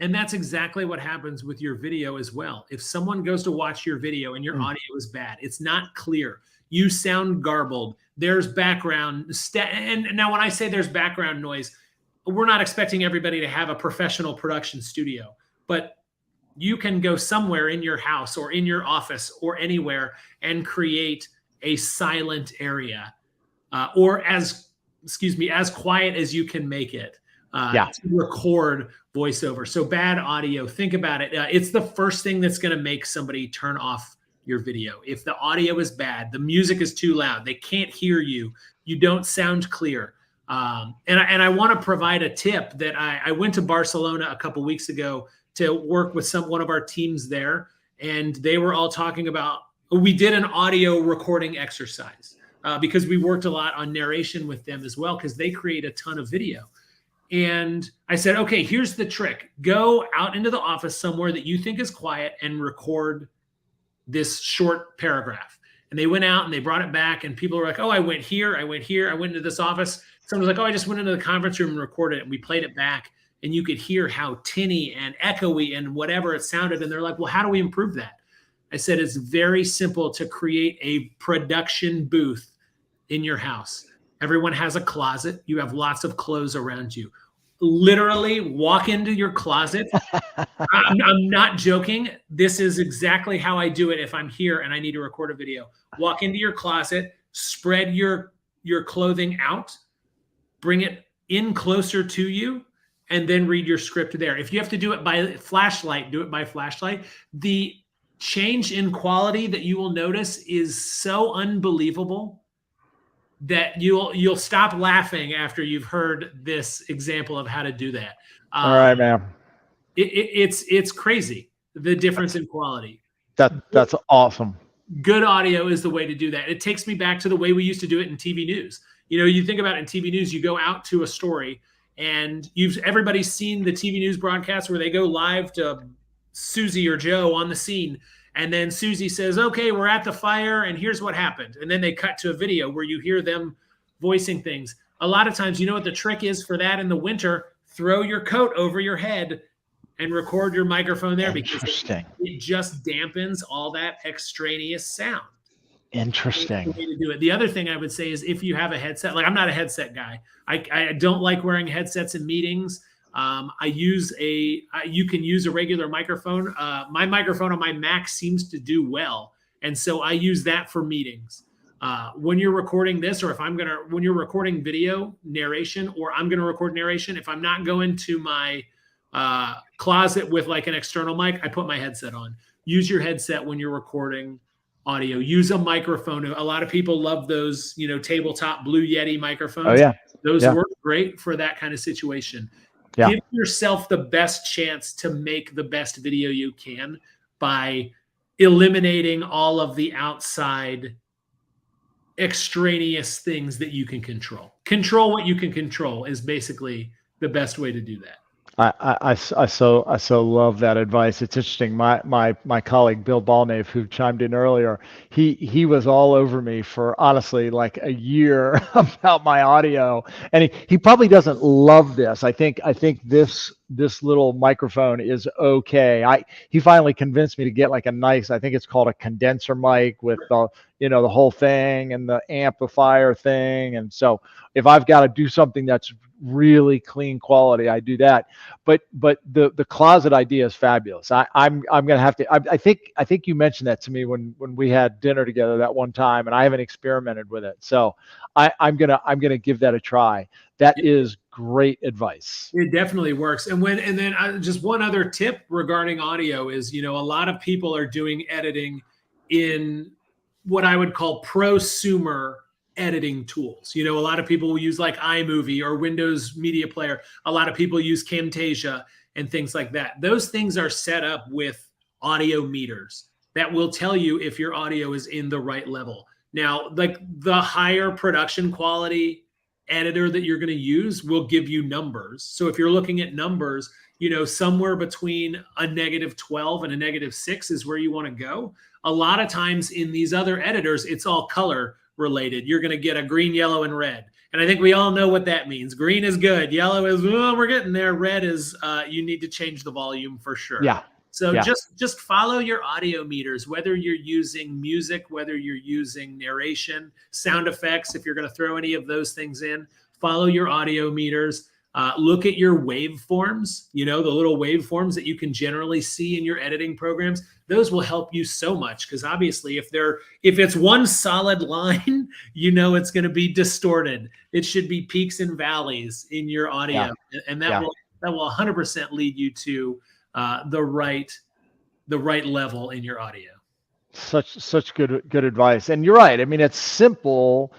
And that's exactly what happens with your video as well. If someone goes to watch your video and your audio is bad, it's not clear, you sound garbled, there's background. And now when I say there's background noise, we're not expecting everybody to have a professional production studio, but you can go somewhere in your house or in your office or anywhere and create a silent area, or as quiet as you can make it. To record voiceover. So bad audio, think about it. It's the first thing that's going to make somebody turn off your video. If the audio is bad, the music is too loud, they can't hear you, you don't sound clear. And I want to provide a tip that I went to Barcelona a couple weeks ago to work with one of our teams there, and they were all talking about, we did an audio recording exercise because we worked a lot on narration with them as well, because they create a ton of video. And I said, okay, here's the trick. Go out into the office somewhere that you think is quiet and record this short paragraph. And they went out and they brought it back, and people were like, oh, I went here, I went into this office. Someone was like, oh, I just went into the conference room and recorded it. And we played it back, and you could hear how tinny and echoey and whatever it sounded. And they're like, well, how do we improve that? I said, it's very simple to create a production booth in your house. Everyone has a closet. You have lots of clothes around you. Literally walk into your closet. I'm not joking. This is exactly how I do it if I'm here and I need to record a video. Walk into your closet, spread your clothing out, bring it in closer to you, and then read your script there. If you have to do it by flashlight, do it by flashlight. The change in quality that you will notice is so unbelievable that you'll stop laughing after you've heard this example of how to do that. All right, man. It's crazy, the difference in quality. That's awesome. Good audio is the way to do that. It takes me back to the way we used to do it in TV news. You think about it in TV news, you go out to a story, and everybody's seen the TV news broadcast where they go live to Susie or Joe on the scene. And then Susie says, okay, we're at the fire and here's what happened. And then they cut to a video where you hear them voicing things. A lot of times, you know what the trick is for that in the winter? Throw your coat over your head and record your microphone there, because it just dampens all that extraneous sound. Interesting. That's the way to do it. The other thing I would say is, if you have a headset, like I'm not a headset guy. I don't like wearing headsets in meetings. You can use a regular microphone. My microphone on my Mac seems to do well. And so I use that for meetings. When you're recording this, or when you're recording video narration, or I'm going to record narration, if I'm not going to my closet with like an external mic, I put my headset on. Use your headset when you're recording audio. Use a microphone. A lot of people love those, tabletop Blue Yeti microphones. Oh, yeah. Those work great for that kind of situation. Yeah. Give yourself the best chance to make the best video you can by eliminating all of the outside extraneous things that you can control. Control what you can control is basically the best way to do that. I so love that advice. It's interesting. My colleague Bill Balnave, who chimed in earlier, he was all over me for honestly like a year about my audio, and he probably doesn't love this. I think this little microphone is okay. He finally convinced me to get like a nice, I think it's called a condenser mic with the whole thing and the amplifier thing. And so if I've got to do something that's really clean quality, I do that. But the closet idea is fabulous. I'm gonna have to. I think you mentioned that to me when we had dinner together that one time, and I haven't experimented with it. So I'm gonna give that a try. That is great advice. It definitely works. Just one other tip regarding audio is, a lot of people are doing editing in what I would call prosumer editing tools. A lot of people will use like iMovie or Windows Media Player. A lot of people use Camtasia and things like that. Those things are set up with audio meters that will tell you if your audio is in the right level. Now, like the higher production quality editor that you're going to use will give you numbers. So if you're looking at numbers, somewhere between a -12 and a -6 is where you want to go. A lot of times in these other editors, it's all color related. You're going to get a green, yellow, and red. And I think we all know what that means. Green is good. Yellow is, we're getting there. Red is, you need to change the volume for sure. Yeah. So just follow your audio meters, whether you're using music, whether you're using narration, sound effects, if you're going to throw any of those things in, follow your audio meters. Look at your waveforms, the little waveforms that you can generally see in your editing programs. Those will help you so much because obviously if it's one solid line, it's going to be distorted. It should be peaks and valleys in your audio, and that will 100% lead you to the right level in your audio. Such good advice. And you're right. I mean, it's simple,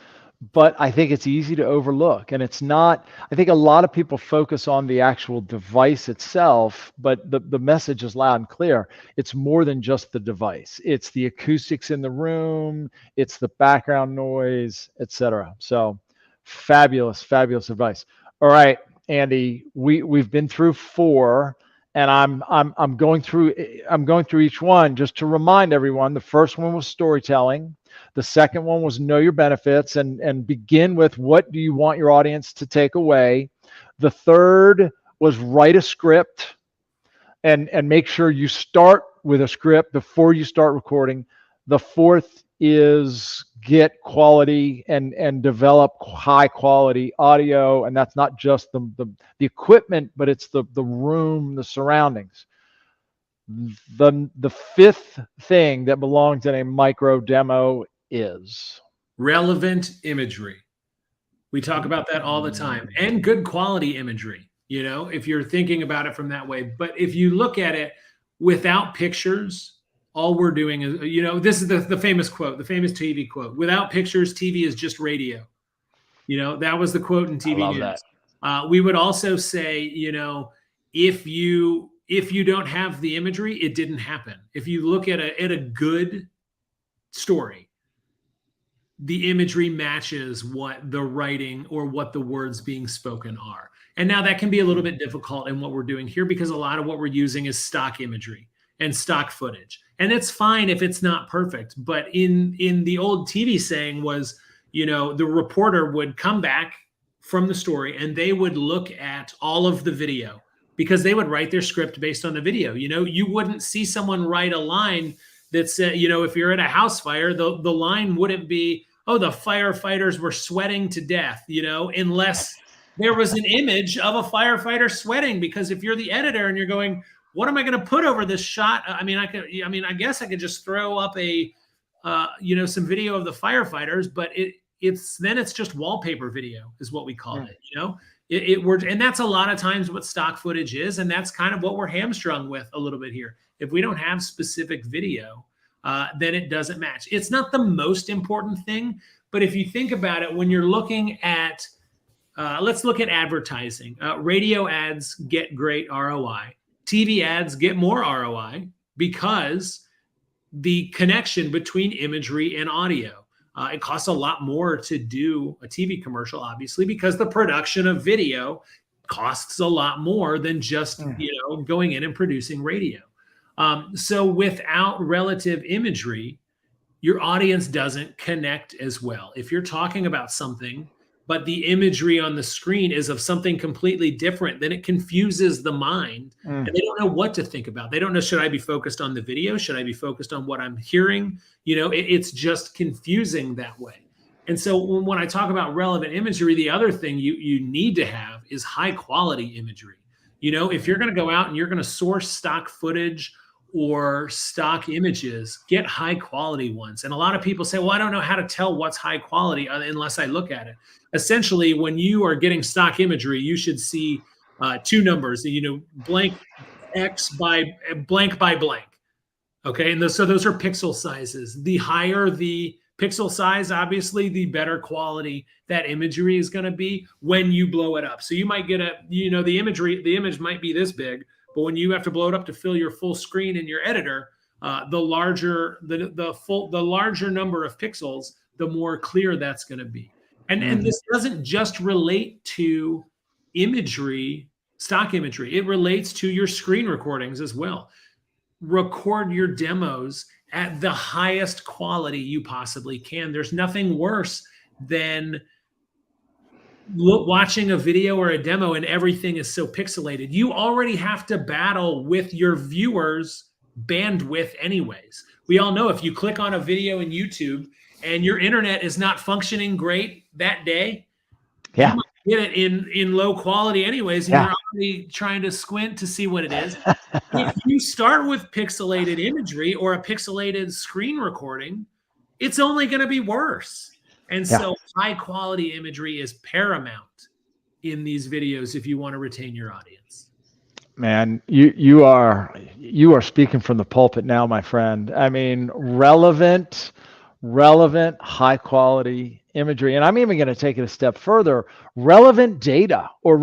but I think it's easy to overlook. And it's not, I think a lot of people focus on the actual device itself, but the message is loud and clear. It's more than just the device. It's the acoustics in the room, it's the background noise, etc. So fabulous advice. All right, Andy, we've been through 4. And I'm going through each one just to remind everyone. The first one was storytelling. The second one was know your benefits and begin with what do you want your audience to take away. The third was write a script and make sure you start with a script before you start recording. The fourth is get quality and develop high quality audio, and that's not just the equipment, but it's the room, the surroundings. The fifth thing that belongs in a micro demo is relevant imagery. We talk about that all the time, and good quality imagery, if you're thinking about it from that way. But if you look at it without pictures, all we're doing is, this is the famous quote, the famous TV quote, without pictures, TV is just radio. That was the quote in TV news. We would also say, if you don't have the imagery, it didn't happen. If you look at a good story, the imagery matches what the writing or what the words being spoken are. And now that can be a little bit difficult in what we're doing here because a lot of what we're using is stock imagery and stock footage. And it's fine if it's not perfect. But in the old TV saying was, the reporter would come back from the story and they would look at all of the video because they would write their script based on the video. You wouldn't see someone write a line that said, if you're at a house fire, the line wouldn't be, oh, the firefighters were sweating to death, unless there was an image of a firefighter sweating, because if you're the editor and you're going, what am I going to put over this shot? I guess I could just throw up a, some video of the firefighters, but it's just wallpaper video is what we call it. And that's a lot of times what stock footage is. And that's kind of what we're hamstrung with a little bit here. If we don't have specific video, then it doesn't match. It's not the most important thing, but if you think about it, when you're looking at, let's look at advertising. Radio ads get great ROI. TV ads get more ROI because the connection between imagery and audio. It costs a lot more to do a TV commercial, obviously, because the production of video costs a lot more than just going in and producing radio. So without relative imagery, your audience doesn't connect as well. If you're talking about something, but the imagery on the screen is of something completely different, then it confuses the mind and they don't know what to think about. They don't know, should I be focused on the video? Should I be focused on what I'm hearing? It's just confusing that way. And so when I talk about relevant imagery, the other thing you need to have is high quality imagery. If you're going to go out and you're going to source stock footage or stock images, get high quality ones. And a lot of people say, well, I don't know how to tell what's high quality unless I look at it. Essentially, when you are getting stock imagery, you should see two numbers, blank X by blank by blank. Okay. And so those are pixel sizes. The higher the pixel size, obviously, the better quality that imagery is going to be when you blow it up. So you might get the image might be this big, but when you have to blow it up to fill your full screen in your editor, the larger number of pixels, the more clear that's going to be. And this doesn't just relate to imagery, stock imagery. It relates to your screen recordings as well. Record your demos at the highest quality you possibly can. There's nothing worse than watching a video or a demo and everything is so pixelated. You already have to battle with your viewers' bandwidth anyways. We all know if you click on a video in YouTube and your internet is not functioning great that day, you might get it in low quality anyways, and you're already trying to squint to see what it is. If you start with pixelated imagery or a pixelated screen recording, it's only going to be worse. And so high quality imagery is paramount in these videos if you want to retain your audience. Man, you are speaking from the pulpit now, my friend. I mean, relevant, high quality imagery, and I'm even going to take it a step further. Relevant data, or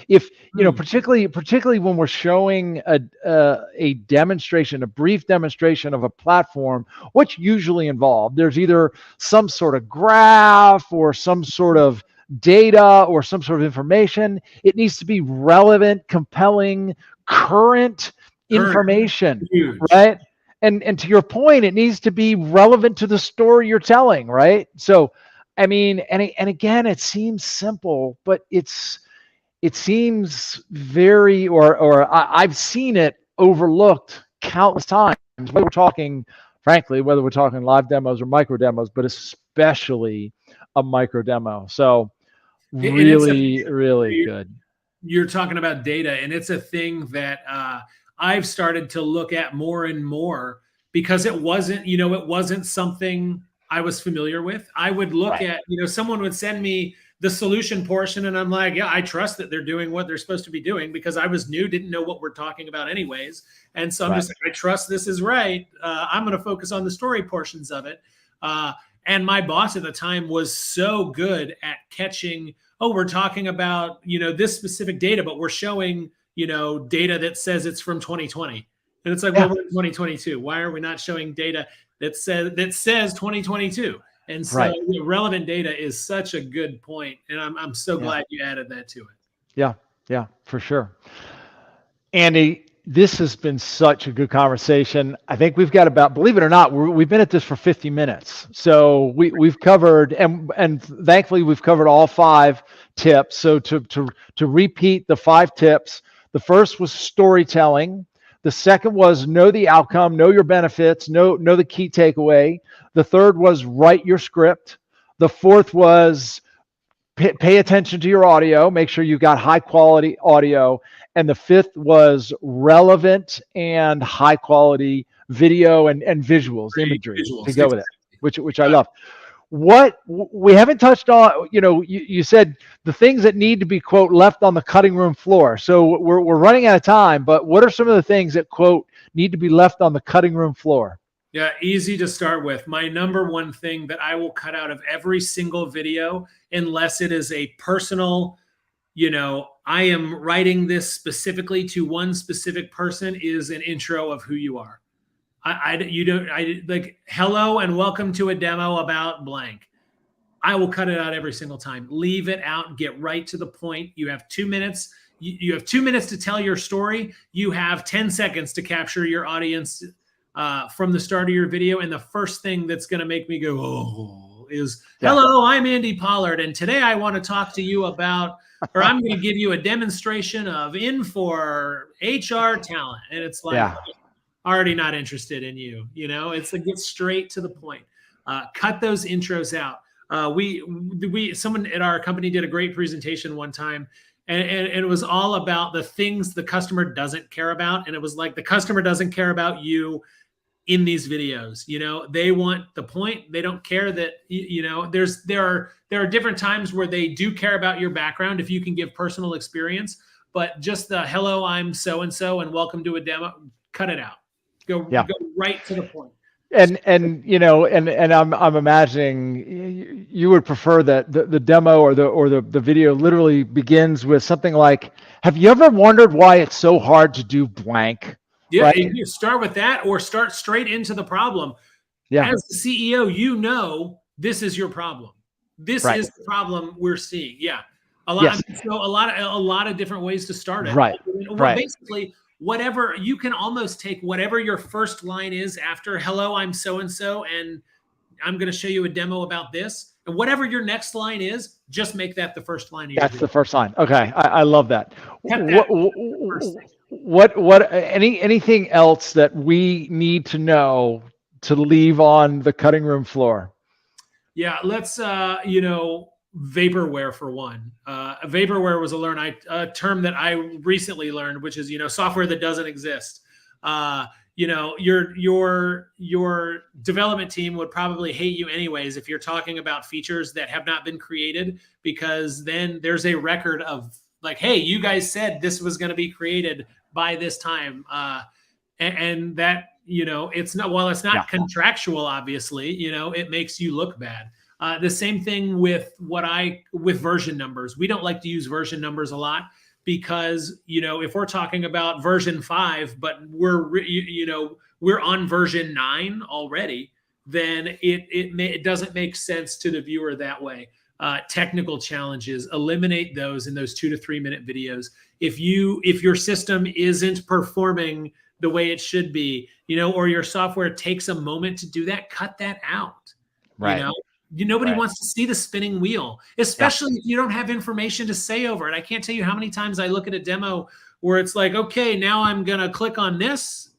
if particularly when we're showing a demonstration, a brief demonstration of a platform, what's usually involved? There's either some sort of graph or some sort of data or some sort of information. It needs to be relevant, compelling, current information, right? And to your point, it needs to be relevant to the story you're telling, right? So, I mean, and again, it seems simple, but it seems very, I've seen it overlooked countless times. Whether we're talking live demos or micro demos, but especially a micro demo. So really good. You're talking about data, and it's a thing that I've started to look at more and more, because it wasn't something I was familiar with. I would look at, someone would send me the solution portion, and I'm like, yeah, I trust that they're doing what they're supposed to be doing, because I was new, didn't know what we're talking about anyways. And so I'm just like, I trust this is right. I'm going to focus on the story portions of it. And my boss at the time was so good at catching, we're talking about, this specific data, but we're showing, data that says it's from 2020. And it's like, well, we're in 2022. Why are we not showing data that says 2022? And so relevant data is such a good point. And I'm so glad you added that to it. Yeah, for sure. Andy, this has been such a good conversation. I think we've got about, believe it or not, we've been at this for 50 minutes. So we've covered, and thankfully we've covered all 5 tips. So to repeat the 5 tips, the first was storytelling. The second was know the outcome, know your benefits, know the key takeaway. The third was write your script. The fourth was pay attention to your audio. Make sure you got high quality audio. And the fifth was relevant and high quality video and visuals, imagery Visuals, to go with it, exactly. which I love. What we haven't touched on, you said the things that need to be, quote, left on the cutting room floor. So we're running out of time, but what are some of the things that, quote, need to be left on the cutting room floor? Yeah, easy to start with. My number one thing that I will cut out of every single video, unless it is a personal, I am writing this specifically to one specific person, is an intro of who you are. Like, hello and welcome to a demo about blank. I will cut it out every single time. Leave it out. Get right to the point. You have 2 minutes. You have 2 minutes to tell your story. You have 10 seconds to capture your audience from the start of your video. And the first thing that's going to make me go, oh, is, hello, I'm Andy Pollard. And today I want to talk to you about, or I'm going to give you a demonstration of for HR talent. And it's like, already not interested in you. It's like, get straight to the point. Cut those intros out. Someone at our company did a great presentation one time, and it was all about the things the customer doesn't care about. And it was like, the customer doesn't care about you in these videos. They want the point. They don't care that, there are different times where they do care about your background if you can give personal experience, but just the hello, I'm so-and-so and welcome to a demo, cut it out. Go right to the point. And I'm imagining you would prefer that the demo or the video literally begins with something like, have you ever wondered why it's so hard to do blank? Yeah, right? You start with that, or start straight into the problem. Yeah. As the CEO, this is your problem. This is the problem we're seeing. Yeah. A lot of different ways to start it. Right. Basically, whatever, you can almost take whatever your first line is after hello, I'm so-and-so, and I'm going to show you a demo about this. And whatever your next line is, just make that the first line of your video. The first line. Okay. I love that. Anything else that we need to know to leave on the cutting room floor? Yeah, let's vaporware for one. Vaporware was a term that I recently learned, which is software that doesn't exist. Your development team would probably hate you anyways if you're talking about features that have not been created, because then there's a record of like, hey, you guys said this was going to be created by this time, and that it's not, while it's not contractual, obviously, it makes you look bad. The same thing with version numbers. We don't like to use version numbers a lot because, if we're talking about version 5, but we're on version 9 already, then it doesn't make sense to the viewer that way. Technical challenges, eliminate those in those 2 to 3 minute videos. If your system isn't performing the way it should be, or your software takes a moment to do that, cut that out. Right. Nobody wants to see the spinning wheel, especially if you don't have information to say over it. I can't tell you how many times I look at a demo where it's like, okay, now I'm going to click on this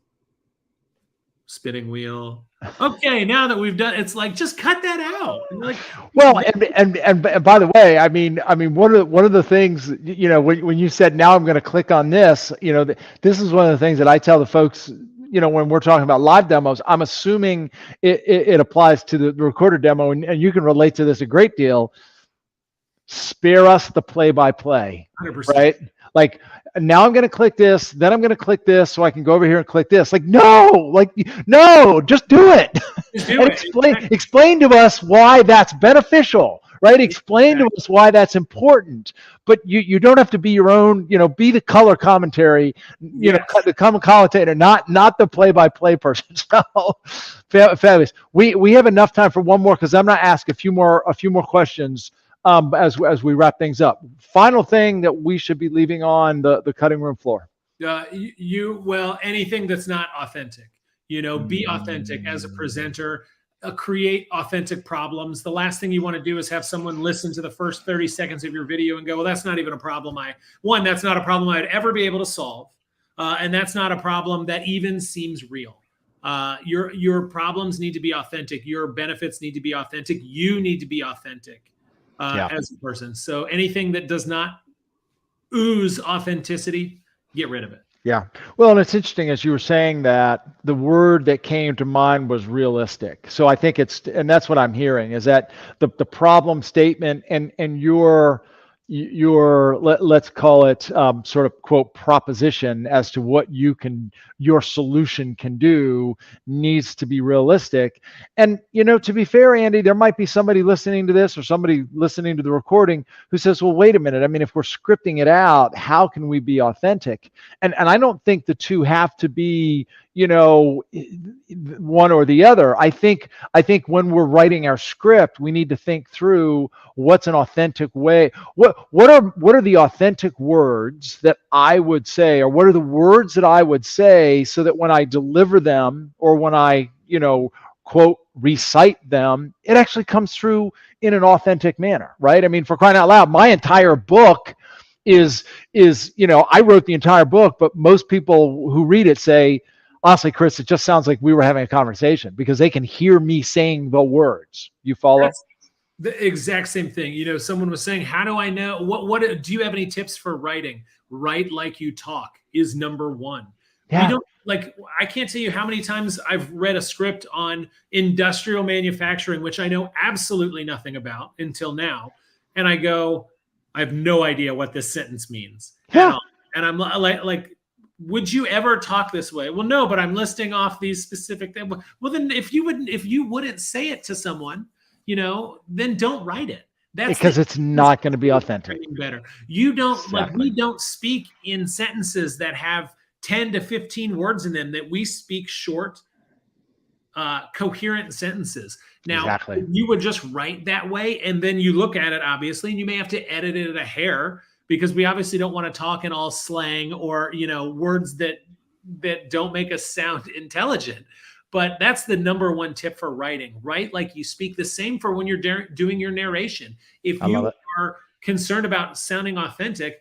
spinning wheel. Okay, now that we've done, it's like, just cut that out. Like, well, and by the way, I mean, one of the things, when you said, now I'm going to click on this, this is one of the things that I tell the folks, when we're talking about live demos. I'm assuming it applies to the recorded demo, and you can relate to this a great deal. Spare us the play-by-play, 100%. right? Like, now I'm going to click this, then I'm going to click this, so I can go over here and click this. Like, no, just do it. Just do it. Explain to us why that's beneficial, right? Explain to us why that's important. But you don't have to be your own, be the color commentary, the commentator, not the play-by-play person. So, fabulous. We have enough time for one more, because I'm going to ask a few more questions as we wrap things up. Final thing that we should be leaving on the cutting room floor. Anything that's not authentic. Be authentic as a presenter. Create authentic problems. The last thing you want to do is have someone listen to the first 30 seconds of your video and go, well, that's not even a problem. That's not a problem I'd ever be able to solve. And that's not a problem that even seems real. Your problems need to be authentic. Your benefits need to be authentic. You need to be authentic. as a person. So anything that does not ooze authenticity, get rid of it. Yeah. Well, and it's interesting as you were saying that the word that came to mind was realistic. So I think and that's what I'm hearing is that the problem statement and your let's call it sort of quote proposition as to what your solution can do needs to be realistic. And to be fair, Andy, there might be somebody listening to this or somebody listening to the recording who says, well, wait a minute, I mean, if we're scripting it out, how can we be authentic? And I don't think the two have to be one or the other. I think when we're writing our script, we need to think through what's an authentic way. What are the authentic words that I would say, or what are the words that I would say so that when I deliver them or when I, quote, recite them, it actually comes through in an authentic manner, right? I mean, for crying out loud, my entire book is I wrote the entire book, but most people who read it say, honestly, Chris, it just sounds like we were having a conversation because they can hear me saying the words. You follow? That's the exact same thing. Someone was saying, how do I know what do you have any tips for writing? Write like you talk is number one. Yeah. I can't tell you how many times I've read a script on industrial manufacturing, which I know absolutely nothing about until now. And I go, I have no idea what this sentence means. Yeah. And I'm like, would you ever talk this way? Well, no, but I'm listing off these specific things. Well, then if you wouldn't say it to someone, then don't write it. That's because it's not going to be authentic. Better. You don't we don't speak in sentences that have 10 to 15 words in them, that we speak short, coherent sentences. Now, you would just write that way, and then you look at it, obviously, and you may have to edit it a hair, because we obviously don't want to talk in all slang or, words that don't make us sound intelligent. But that's the number one tip for writing. Write like you speak. The same for when you're doing your narration. If you are concerned about sounding authentic,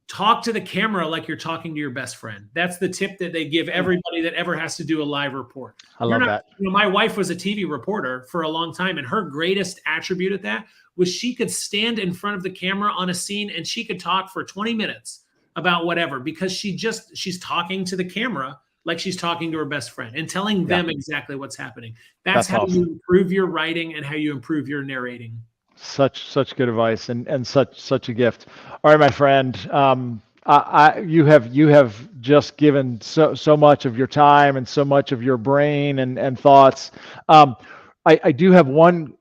talk to the camera like you're talking to your best friend. That's the tip that they give everybody that ever has to do a live report. I love that. My wife was a TV reporter for a long time, and her greatest attribute at that was she could stand in front of the camera on a scene and she could talk for 20 minutes about whatever, because she's talking to the camera like she's talking to her best friend and telling them exactly what's happening. That's how you improve your writing and how you improve your narrating. Such good advice and such a gift. All right, my friend. You have just given so much of your time and so much of your brain and thoughts. I do have one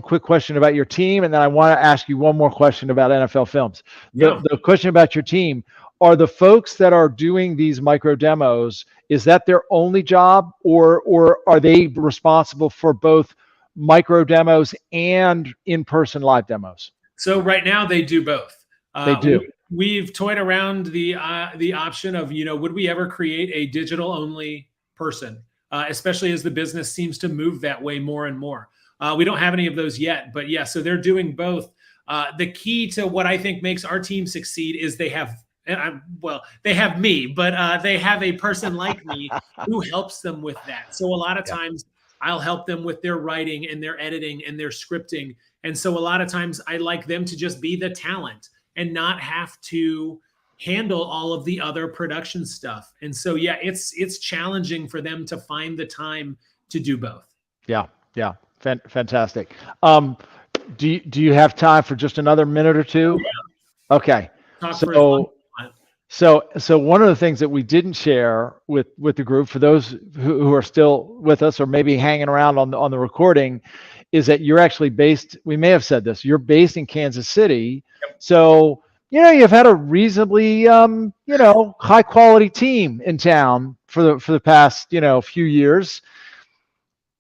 quick question about your team, and then I want to ask you one more question about NFL films. The question about your team: are the folks that are doing these micro demos, is that their only job, or are they responsible for both micro demos and in-person live demos? So right now they do both. They do. We've toyed around the option of, would we ever create a digital only person, especially as the business seems to move that way more and more. We don't have any of those yet, but yeah, so they're doing both. The key to what I think makes our team succeed is they have me, but they have a person like me who helps them with that. So a lot of times I'll help them with their writing and their editing and their scripting. And so a lot of times I like them to just be the talent and not have to handle all of the other production stuff. And so, yeah, it's challenging for them to find the time to do both. Yeah. Fantastic. Do you have time for just another minute or two? Yeah. Okay. So one of the things that we didn't share with the group, for those who are still with us or maybe hanging around on the recording, is that you're actually based, we may have said this, you're based in Kansas City. Yep. So, you've had a reasonably, high quality team in town for the past, few years.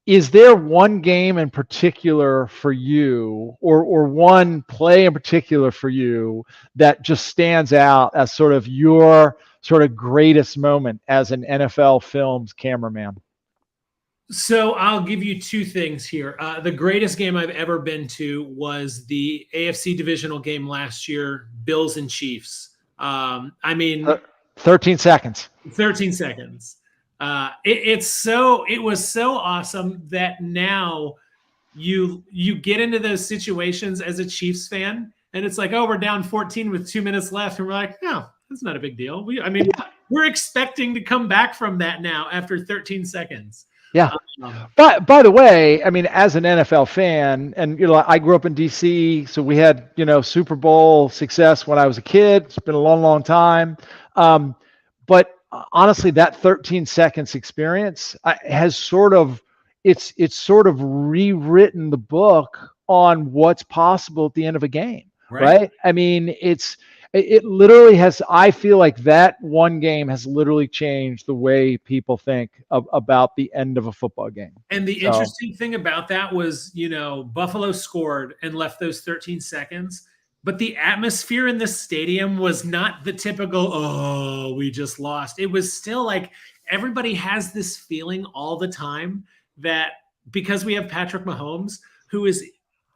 Is there one game in particular for you, or one play in particular for you that just stands out as sort of your sort of greatest moment as an NFL films cameraman? So I'll give you two things here. The greatest game I've ever been to was the AFC divisional game last year, Bills and Chiefs. 13 seconds. 13 seconds. It was so awesome that now you get into those situations as a Chiefs fan, and it's like, oh, we're down 14 with 2 minutes left, and we're like, no, that's not a big deal. We're expecting to come back from that now after 13 seconds. Yeah. But by the way, I mean, as an NFL fan, and I grew up in DC, so we had Super Bowl success when I was a kid. It's been a long, long time. But honestly, that 13 seconds experience has sort of rewritten the book on what's possible at the end of a game, right? I mean, it literally has. I feel like that one game has literally changed the way people think about the end of a football game. And the interesting thing about that was, Buffalo scored and left those 13 seconds, but the atmosphere in the stadium was not the typical, oh, we just lost. It was still like everybody has this feeling all the time that because we have Patrick Mahomes, who is,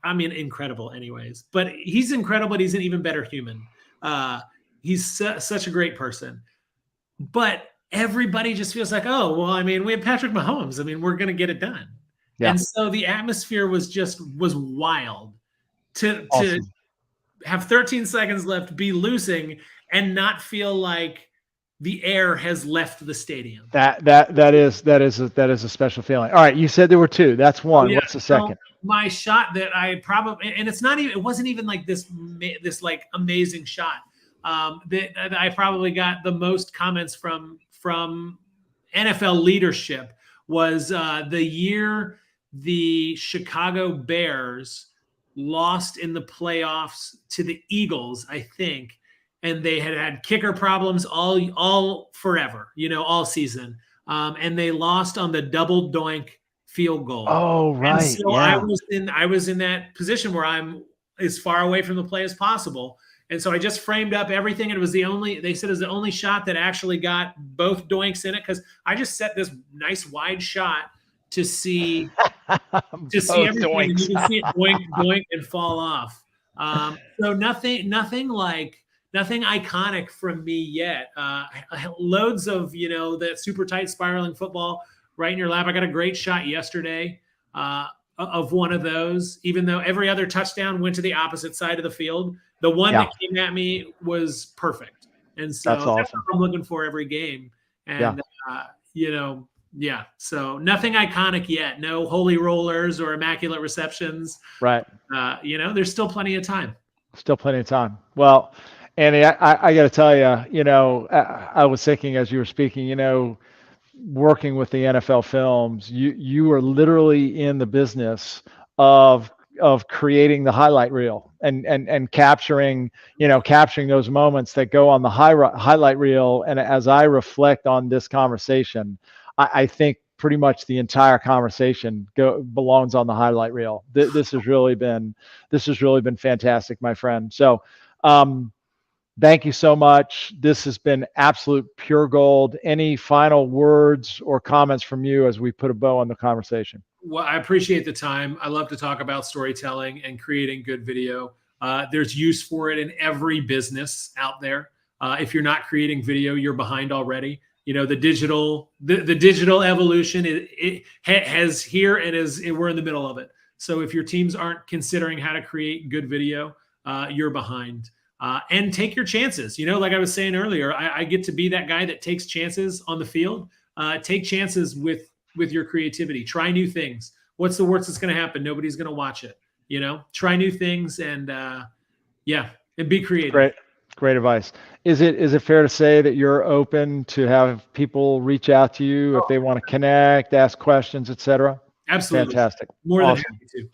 incredible anyways, but he's incredible, but he's an even better human. He's such a great person, but everybody just feels like, oh, well, we have Patrick Mahomes. We're going to get it done. Yeah. And so the atmosphere was wild to have 13 seconds left, be losing, and not feel like the air has left the stadium. That is a special feeling. All right. You said there were two. That's one. What's the second? So my shot that I probably, and it wasn't even like this like amazing shot that I probably got the most comments from NFL leadership was the year the Chicago Bears lost in the playoffs to the Eagles, I think, and they had kicker problems all forever, all season, and they lost on the double doink field goal. Oh, right. And so yeah. I was in that position where I'm as far away from the play as possible. And so I just framed up everything. And they said it was the only shot that actually got both doinks in it. Cause I just set this nice wide shot to see everything. And you can see it doink, doink and fall off. So nothing iconic from me yet. Loads of, that super tight spiraling football right in your lap. I got a great shot yesterday of one of those, even though every other touchdown went to the opposite side of the field. The one that came at me was perfect. And so that's what I'm looking for every game. And, so nothing iconic yet. No holy rollers or immaculate receptions. Right. There's still plenty of time. Still plenty of time. Well, Andy, I got to tell you, I was thinking as you were speaking, working with the NFL films, you are literally in the business of creating the highlight reel and capturing those moments that go on the highlight reel. And as I reflect on this conversation, I think pretty much the entire conversation belongs on the highlight reel. This has really been fantastic, my friend. So, thank you so much. This has been absolute pure gold. Any final words or comments from you as we put a bow on the conversation? Well, I appreciate the time. I love to talk about storytelling and creating good video. There's use for it in every business out there. If you're not creating video, you're behind already. The digital evolution it has here and we're in the middle of it. So if your teams aren't considering how to create good video, you're behind. And take your chances. Like I was saying earlier, I get to be that guy that takes chances on the field. Take chances with your creativity. Try new things. What's the worst that's going to happen? Nobody's going to watch it. Try new things and and be creative. Great advice. Is it fair to say that you're open to have people reach out to you if they want to connect, ask questions, etc.? Absolutely. Fantastic. More than happy to.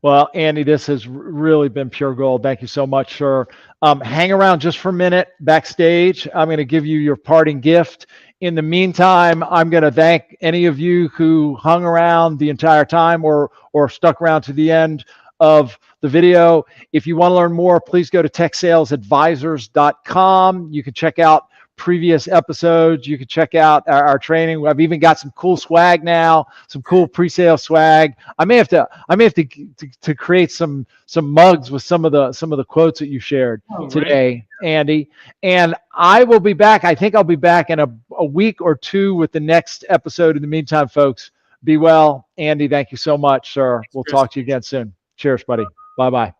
Well, Andy, this has really been pure gold. Thank you so much, sir. Hang around just for a minute backstage. I'm going to give you your parting gift. In the meantime, I'm going to thank any of you who hung around the entire time or stuck around to the end of the video. If you want to learn more, please go to techsalesadvisors.com. You can check out previous episodes. You can check out our training. I've even got some cool swag now, some cool pre-sale swag. I may have to create some mugs with some of the quotes that you shared today, right, Andy. And I will be back. I think I'll be back in a week or two with the next episode. In the meantime, folks, Be well. Andy, thank you so much, sir. Thanks, We'll Chris. talk to you again soon. Cheers, buddy. Bye-bye.